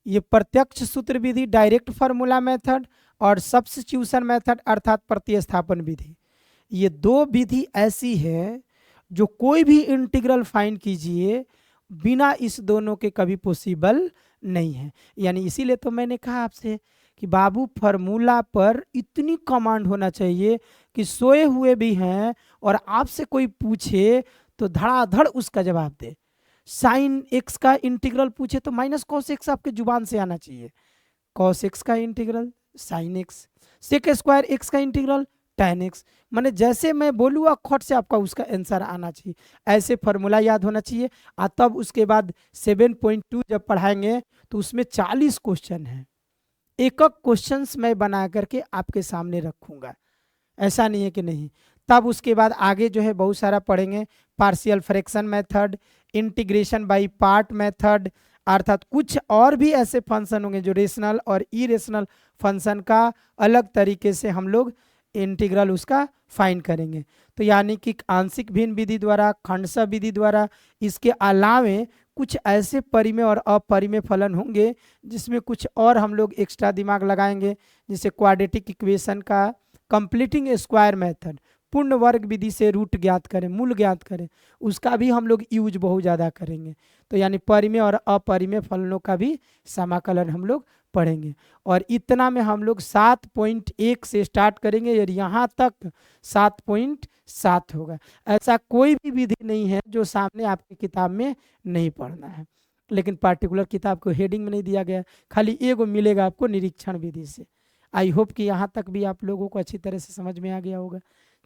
ये प्रत्यक्ष सूत्र विधि, डायरेक्ट फार्मूला मेथड और सब्स्टिट्यूशन मेथड अर्थात प्रतिस्थापन विधि, ये दो विधि ऐसी है जो कोई भी इंटीग्रल फाइंड कीजिए बिना इस दोनों के कभी पॉसिबल नहीं है। यानी इसीलिए तो मैंने कहा आपसे कि बाबू फार्मूला पर इतनी कमांड होना चाहिए कि सोए हुए भी हैं और आपसे कोई पूछे तो धड़ाधड़ उसका जवाब दे। साइन एक्स का इंटीग्रल पूछे तो माइनस कॉस एक्स आपके जुबान से आना चाहिए, कॉस एक्स का integral sine x, sec square x का इंटीग्रल tan x, माने जैसे मैं बोलूँ खट से आपका उसका आंसर आना चाहिए, ऐसे फार्मूला याद होना चाहिए। और तब उसके बाद 7.2 जब पढ़ाएंगे तो उसमें 40 क्वेश्चन हैं, एक एक क्वेश्चंस मैं बना करके आपके सामने रखूंगा, ऐसा नहीं है कि नहीं। तब उसके बाद आगे जो है बहुत सारा पढ़ेंगे, partial fraction method, integration by part method, अर्थात कुछ और भी ऐसे फंक्शन होंगे जो रेशनल और इरेशनल फंक्शन का अलग तरीके से हम लोग इंटीग्रल उसका फाइंड करेंगे। तो यानी कि आंशिक भिन्न विधि द्वारा, खंडशः विधि द्वारा, इसके अलावे कुछ ऐसे परिमेय और अपरिमेय फलन होंगे जिसमें कुछ और हम लोग एक्स्ट्रा दिमाग लगाएंगे, जैसे क्वाड्रेटिक इक्वेशन का, कंप्लीटिंग स्क्वायर मेथड, पूर्ण वर्ग विधि से रूट ज्ञात करें, मूल ज्ञात करें, उसका भी हम लोग यूज बहुत ज़्यादा करेंगे। तो यानी परिमेय और अपरिमेय फलनों का भी समाकलन हम लोग पढ़ेंगे। और इतना में हम लोग 7.1 से स्टार्ट करेंगे और यहाँ तक 7.7 होगा। ऐसा कोई भी विधि नहीं है जो सामने आपकी किताब में नहीं पढ़ना है, लेकिन पार्टिकुलर किताब को हेडिंग में नहीं दिया गया, खाली एगो मिलेगा आपको निरीक्षण विधि से। आई होप कि यहाँ तक भी आप लोगों को अच्छी तरह से समझ में आ गया होगा।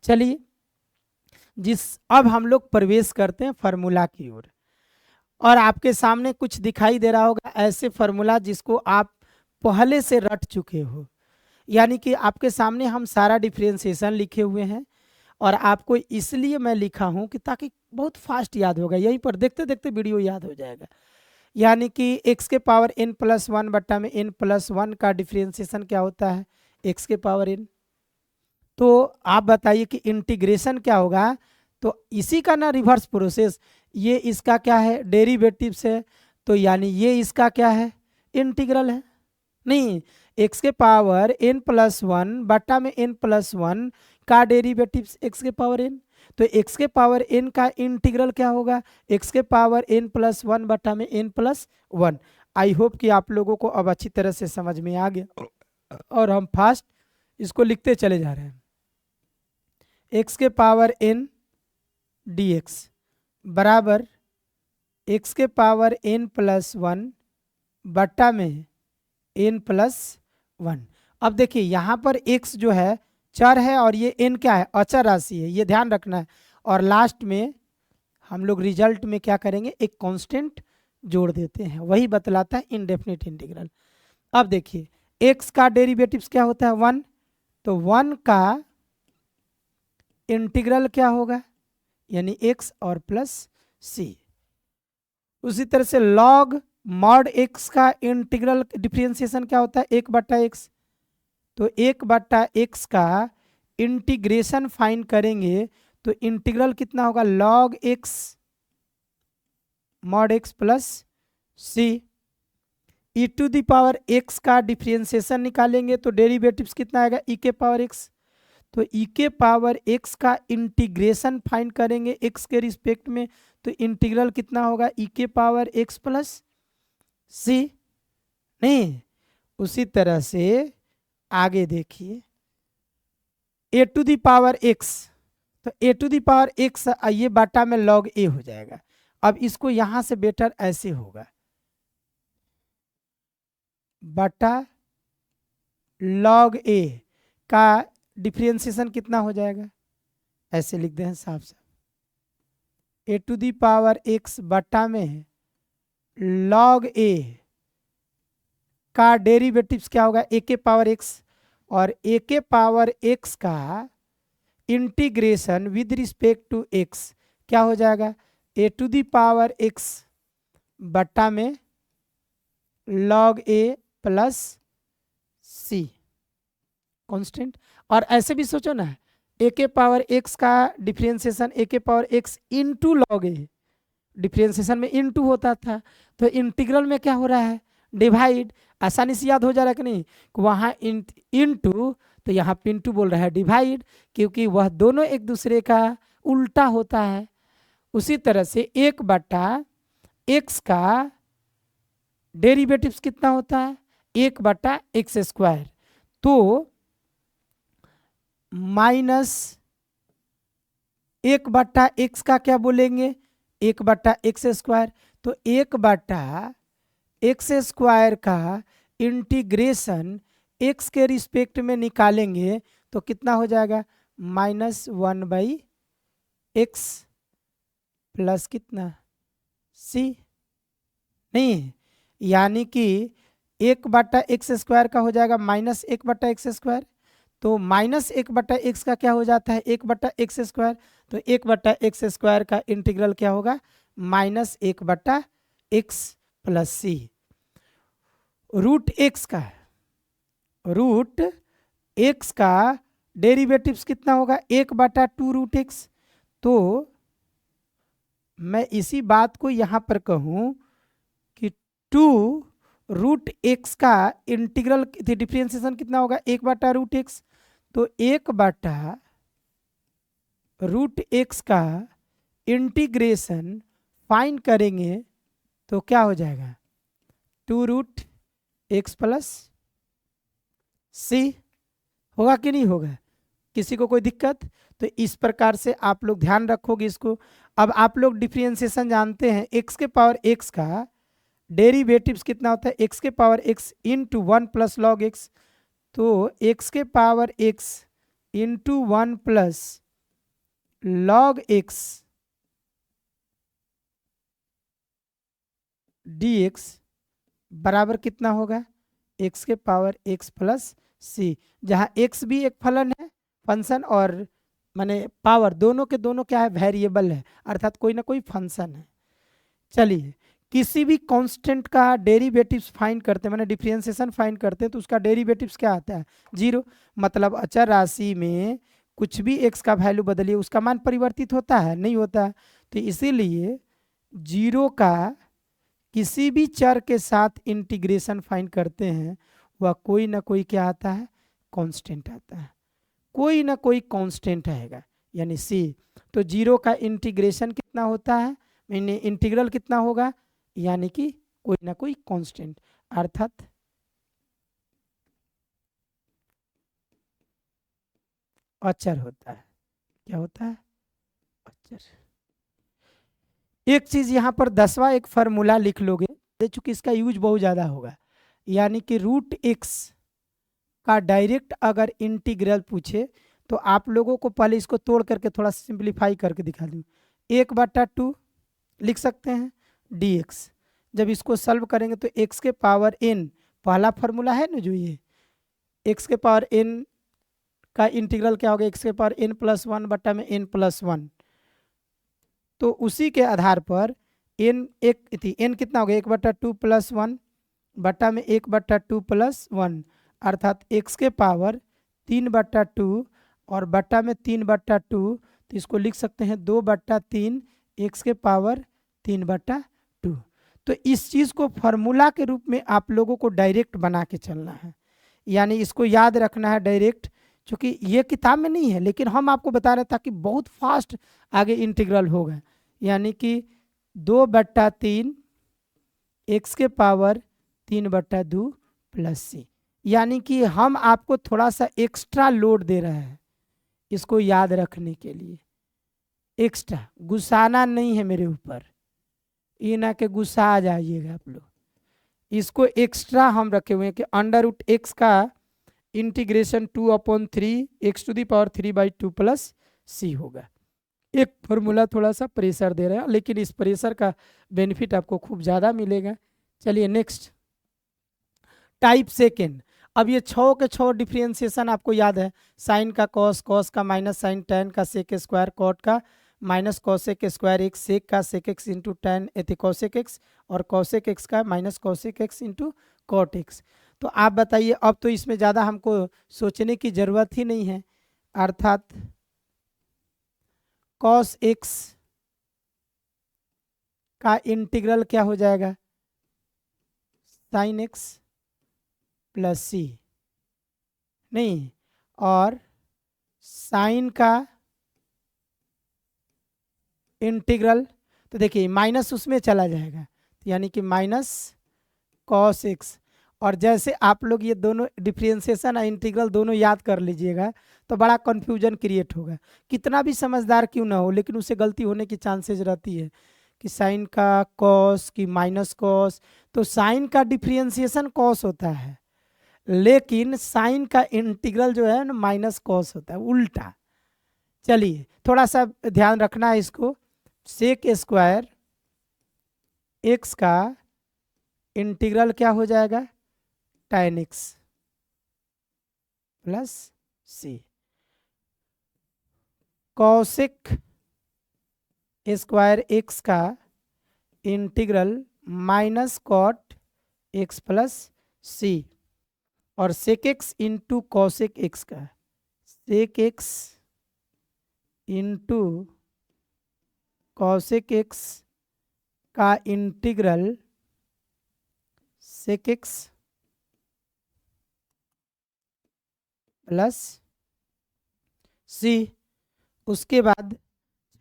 चलिए अब हम लोग प्रवेश करते हैं फार्मूला की ओर, और आपके सामने कुछ दिखाई दे रहा होगा ऐसे फार्मूला जिसको आप पहले से रट चुके हो। यानी कि आपके सामने हम सारा डिफरेंशिएशन लिखे हुए हैं और आपको इसलिए मैं लिखा हूं कि ताकि बहुत फास्ट याद होगा, यहीं पर देखते देखते वीडियो याद हो जाएगा। यानी कि x के पावर n+1 बट्टा में n+1 का डिफरेंशिएशन क्या होता है, x के पावर n। तो आप बताइए कि इंटीग्रेशन क्या होगा, तो इसी का ना रिवर्स प्रोसेस, ये इसका क्या है, डेरिवेटिव्स है, तो यानी ये इसका क्या है, इंटीग्रल है। नहीं, x के पावर n+1 बटा में n+1 का डेरिवेटिव्स x के पावर n, तो x के पावर n का इंटीग्रल क्या होगा, x के पावर n+1 बटा में n+1। आई होप कि आप लोगों को अब अच्छी तरह से समझ में आ गया और हम फास्ट इसको लिखते चले जा रहे हैं। x के पावर n dx बराबर x के पावर n+1 बटा में n+1। अब देखिए यहाँ पर x जो है चर है और ये n क्या है, अचर राशि है, ये ध्यान रखना है। और लास्ट में हम लोग रिजल्ट में क्या करेंगे, एक कांस्टेंट जोड़ देते हैं, वही बतलाता है इनडेफिनिट इंटीग्रल। अब देखिए x का डेरिवेटिव्स क्या होता है, 1, तो 1 का इंटीग्रल क्या होगा, यानी x और प्लस c। उसी तरह से log मॉड x का इंटीग्रल डिफरेंशिएशन क्या होता है, 1/x, तो 1/x का इंटीग्रेशन फाइंड करेंगे तो इंटीग्रल कितना होगा, log x mod x plus c. E to the power x का डिफ्रेंसिएशन निकालेंगे तो डेरिवेटिव्स कितना आएगा, e के पावर x। तो e के पावर x का इंटीग्रेशन फाइंड करेंगे x के रिस्पेक्ट में, तो इंटीग्रल कितना होगा, e के पावर x प्लस सी। नहीं, उसी तरह से आगे देखिए a to the power x, तो a to the power x ये बाटा में log a हो जाएगा। अब इसको यहां से बेटर ऐसे होगा, बटा log a का डिफरेंशिएशन कितना हो जाएगा, ऐसे लिख दें साफ साफ, a to the power x बटा में log a का डेरिवेटिव्स क्या होगा, a के पावर x, और a के पावर x का integration with respect to x क्या हो जाएगा, a to the power x बटा में log a plus c constant. और ऐसे भी सोचो ना, a के पावर x का डिफरेंशिएशन a के power x into log a, differentiation में इंटू होता था, तो इंटीग्रल में क्या हो रहा है, डिवाइड। आसानी से याद हो जा रहा है कि नहीं, वहाँ इंटू तो यहाँ पिंटू बोल रहा है डिवाइड, क्योंकि वह दोनों एक दूसरे का उल्टा होता है। उसी तरह से एक बटा एक्स का डेरिवेटिव्स कितना होता है, एक बटा एक्स स्क्वायर, तो माइनस एक बटा एक्स का क्या बोलेंगे, एक बटा एक्स स्क्वायर। तो एक बटा एक्स स्क्वायर का इंटीग्रेशन एक्स के रिस्पेक्ट में निकालेंगे तो कितना हो जाएगा, -1/x प्लस कितना सी। नहीं, यानी कि एक बटा एक्स स्क्वायर का हो जाएगा -1/x², तो -1/x का क्या हो जाता है, 1/x², तो 1/x² का इंटीग्रल क्या होगा, -1/x प्लस सी। रूट एक्स का डेरिवेटिव्स कितना होगा, 1/2√x। तो मैं इसी बात को यहाँ पर कहूँ कि 2√x का इंटीग्रल डिफरेंशिएशन कितना होगा, 1/√x। तो 1/√x का इंटीग्रेशन फाइंड करेंगे तो क्या हो जाएगा, 2√x प्लस सी। होगा कि नहीं होगा, किसी को कोई दिक्कत? तो इस प्रकार से आप लोग ध्यान रखोगे इसको। अब आप लोग डिफरेंशिएशन जानते हैं, x के पावर x का डेरिवेटिव्स कितना होता है, x के power x into 1 plus log x। तो x के power x into 1 plus log x dx बराबर कितना होगा, x के पावर x प्लस सी, जहाँ x भी एक फलन है, फंक्शन, और माने पावर दोनों के दोनों क्या है, वेरिएबल है, अर्थात कोई ना कोई फंक्शन है। चलिए, किसी भी कांस्टेंट का डेरिवेटिव्स फाइंड करते हैं, माने डिफरेंशिएशन फाइंड करते हैं, तो उसका डेरिवेटिव्स क्या आता है, 0। मतलब अचर राशि में कुछ भी x का वैल्यू बदलिए, उसका मान परिवर्तित होता है, नहीं होता। तो इसीलिए 0 का किसी भी चर के साथ इंटीग्रेशन फाइंड करते हैं, वह कोई ना कोई क्या आता है, कांस्टेंट आता है, कोई ना कोई कांस्टेंट आएगा, यानी सी। तो 0 का इंटीग्रेशन कितना होता है, मैंने इंटीग्रल कितना होगा, यानी कि कोई ना कोई कांस्टेंट, अर्थात अचर होता है। क्या होता है, अचर। एक चीज यहाँ पर 10वां एक फार्मूला लिख लोगे, चूंकि इसका यूज बहुत ज्यादा होगा, यानी कि √x का डायरेक्ट अगर इंटीग्रल पूछे तो आप लोगों को पहले इसको तोड़ करके थोड़ा सिंप्लीफाई करके दिखा दूँ। 1/2 लिख सकते हैं dx। जब इसको सॉल्व करेंगे तो x के पावर n, पहला फार्मूला है ना जो ये, x के पावर n का इंटीग्रल क्या होगा, x के पावर n प्लस 1 बटा में n प्लस 1। तो उसी के आधार पर n कितना होगा, 1/2 प्लस 1 बटा में 1/2 प्लस 1, अर्थात x के पावर 3/2 और बटा में 3/2, तो इसको लिख सकते हैं 2/3 x के पावर 3/2। तो इस चीज़ को फॉर्मूला के रूप में आप लोगों को डायरेक्ट बना के चलना है, यानी इसको याद रखना है डायरेक्ट, क्योंकि ये किताब में नहीं है लेकिन हम आपको बता रहे हैं ताकि बहुत फास्ट आगे इंटीग्रल होगा। यानी कि 2/3 x के पावर 3/2 प्लस c, यानी कि हम आपको थोड़ा सा एक्स्ट्रा लोड दे रहे हैं इसको याद रखने के लिए। एक्स्ट्रा गुस्साना नहीं है मेरे ऊपर, ये ना कि गुस्सा आ जाइएगा आप लोग। इसको एक्स्ट्रा हम रखे हुए हैं कि √x का इंटीग्रेशन 2/3 x⁻³ प्लस c होगा। एक फॉर्मूला थोड़ा सा प्रेशर दे रहा है लेकिन इस प्रेशर का बेनिफिट आपको खूब ज़्यादा मिलेगा। चलिए नेक्स्ट, टाइप सेकेंड। अब ये 6 के 6 डिफ्रेंशिएशन आपको याद है, साइन का कॉस, कॉस का माइनस साइन, टैन का सेक स्क्वायर, कॉट का minus cosec square x, sec का सेक एक्स इंटू टैन एथे कॉसेक एक्स, और कॉसेक एक्स का minus cosec x into cot x. तो आप बताइए, अब तो इसमें ज़्यादा हमको सोचने की ज़रूरत ही नहीं है, अर्थात कॉस एक्स का इंटीग्रल क्या हो जाएगा, साइन एक्स प्लस सी, नहीं, और साइन का इंटीग्रल, तो देखिए माइनस उसमें चला जाएगा, तो यानी कि माइनस कॉस एक्स। और जैसे आप लोग ये दोनों डिफ्रेंशिएशन और इंटीग्रल दोनों याद कर लीजिएगा तो बड़ा कन्फ्यूजन क्रिएट होगा, कितना भी समझदार क्यों ना हो लेकिन उससे गलती होने की चांसेस रहती है कि साइन का कॉस की माइनस कॉस, तो साइन का डिफ्रेंशिएशन कॉस होता है लेकिन साइन का इंटीग्रल जो है ना माइनस कॉस होता है, उल्टा। चलिए थोड़ा सा ध्यान रखना है इसको, सेक स्क्वायर एक्स का इंटीग्रल क्या हो जाएगा, tan x plus c, cosec square x का integral minus cot x plus c, और sec x into cosec x का sec x into cosec x का integral sec x plus c. उसके बाद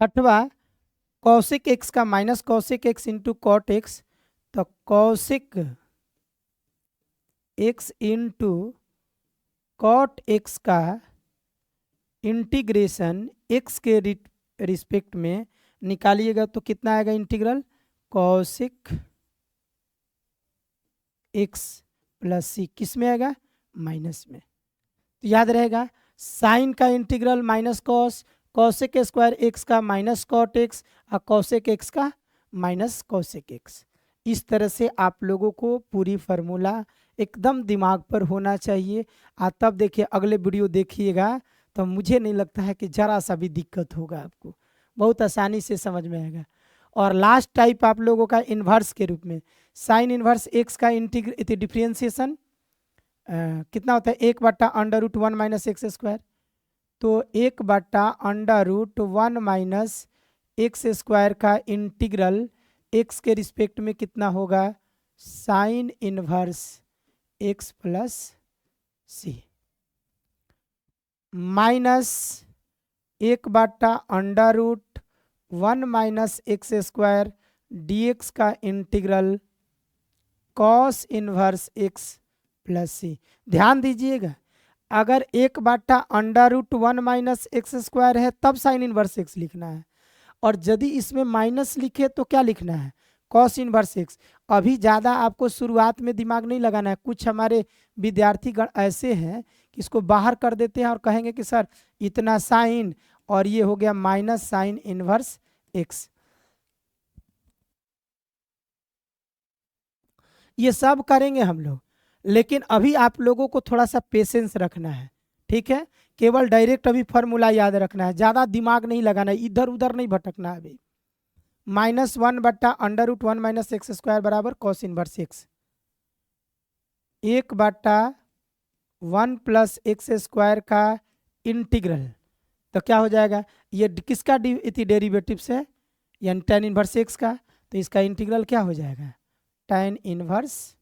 छठवा कॉसेक एक्स का minus cosec x into cot x, तो cosec x into cot x का integration x के रिस्पेक्ट में निकालिएगा तो कितना आएगा इंटीग्रल, कॉसेक एक्स प्लस सी, किस में आएगा, माइनस में। तो याद रहेगा साइन का integral minus cos, cosec square x का माइनस कॉट एक्स, और कॉसेक एक्स का माइनस कॉसेक एक्स। इस तरह से आप लोगों को पूरी फार्मूला एकदम दिमाग पर होना चाहिए। तब देखिए अगले वीडियो देखिएगा तो मुझे नहीं लगता है कि ज़रा सा भी दिक्कत होगा, आपको बहुत आसानी से समझ में आएगा। और लास्ट टाइप आप लोगों का इन्वर्स के रूप में, साइन इन्वर्स एक्स का डिफ्रेंशिएशन कितना होता है, 1/√1 माइनस एक्स स्क्वायर, तो 1/√1 माइनस एक्स स्क्वायर का इंटीग्रल एक्स के रिस्पेक्ट में कितना होगा, sine inverse x plus c, minus 1/√1 minus x square dx का integral cos inverse x plus c. ध्यान दीजिएगा, अगर 1/√1 माइनस एक्स स्क्वायर है तब साइन इन्वर्स एक्स लिखना है, और यदि इसमें माइनस लिखे तो क्या लिखना है, कॉस इन्वर्स एक्स। अभी ज़्यादा आपको शुरुआत में दिमाग नहीं लगाना है, कुछ हमारे विद्यार्थीगण ऐसे हैं कि इसको बाहर कर देते हैं और कहेंगे कि सर इतना साइन और ये हो गया माइनस साइन इन्वर्स एक्स। ये सब करेंगे हम लोग, लेकिन अभी आप लोगों को थोड़ा सा पेशेंस रखना है, ठीक है। केवल डायरेक्ट अभी फॉर्मूला याद रखना है, ज़्यादा दिमाग नहीं लगाना है, इधर उधर नहीं भटकना है अभी। -1/√1 माइनस एक्स स्क्वायर बराबर cos inverse x, 1/1 plus x square का इंटीग्रल, तो क्या हो जाएगा, ये किसका डेरिवेटिव्स है, यानी tan इनवर्स एक्स का, तो इसका इंटीग्रल क्या हो जाएगा, tan इनवर्स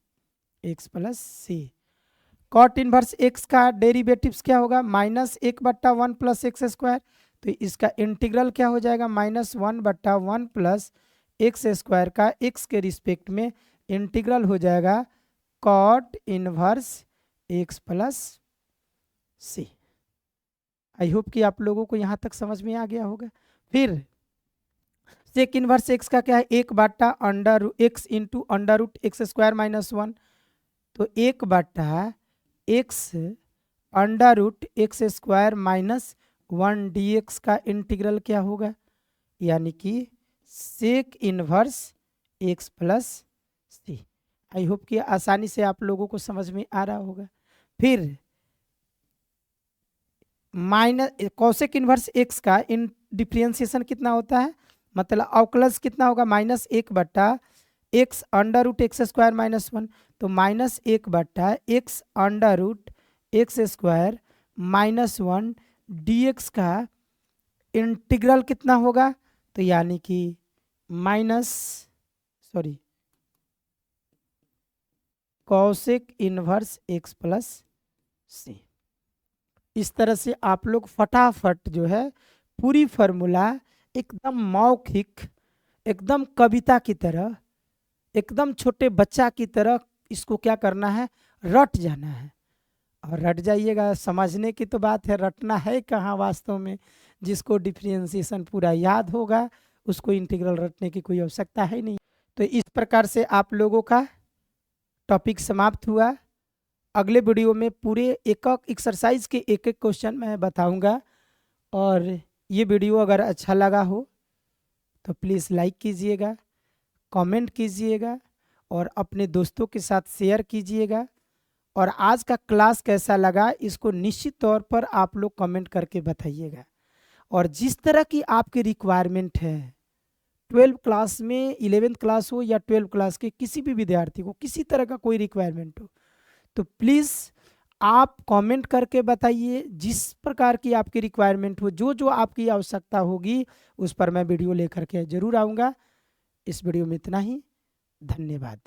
एक्स प्लस सी। कॉट इनवर्स एक्स का डेरिवेटिव्स क्या होगा, -1/1 प्लस एक्स स्क्वायर, तो इसका इंटीग्रल क्या हो जाएगा, -1/1 प्लस एक्स स्क्वायर का एक्स के रिस्पेक्ट में इंटीग्रल हो जाएगा cot inverse x plus c. I hope कि आप लोगों को यहाँ तक समझ में आ गया होगा। फिर सेक इनवर्स एक्स का क्या है, 1/x into under root x square -1, तो 1/x under root x square -1 dx का इंटीग्रल क्या होगा, यानी कि sec inverse x plus c. I hope कि आसानी से आप लोगों को समझ में आ रहा होगा। फिर माइनस कॉसेक इनवर्स एक्स का इन डिफ्रेंशिएशन कितना होता है, मतलब अवकलज कितना होगा, -1/x under root x square -1, तो -1/x under root x square -1 dx का इंटीग्रल कितना होगा, तो यानी कि cosec inverse x plus c. इस तरह से आप लोग फटाफट जो है पूरी फार्मूला एकदम मौखिक, एकदम कविता की तरह, एकदम छोटे बच्चा की तरह इसको क्या करना है, रट जाना है। और रट जाइएगा, समझने की तो बात है, रटना है कहाँ वास्तव में। जिसको डिफ्रेंशिएशन पूरा याद होगा उसको इंटीग्रल रटने की कोई आवश्यकता है नहीं। तो इस प्रकार से आप लोगों का टॉपिक समाप्त हुआ। अगले वीडियो में पूरे एक एक्सरसाइज के एक एक क्वेश्चन मैं बताऊंगा। और ये वीडियो अगर अच्छा लगा हो तो प्लीज़ लाइक कीजिएगा, कमेंट कीजिएगा और अपने दोस्तों के साथ शेयर कीजिएगा। और आज का क्लास कैसा लगा इसको निश्चित तौर पर आप लोग कमेंट करके बताइएगा। और जिस तरह की आपकी रिक्वायरमेंट है 12 क्लास में, 11th क्लास हो या 12 क्लास के किसी भी विद्यार्थी को किसी तरह का कोई रिक्वायरमेंट हो, तो प्लीज़ आप कमेंट करके बताइए। जिस प्रकार की आपकी रिक्वायरमेंट हो, जो जो आपकी आवश्यकता होगी उस पर मैं वीडियो लेकर के ज़रूर आऊँगा। इस वीडियो में इतना ही, धन्यवाद।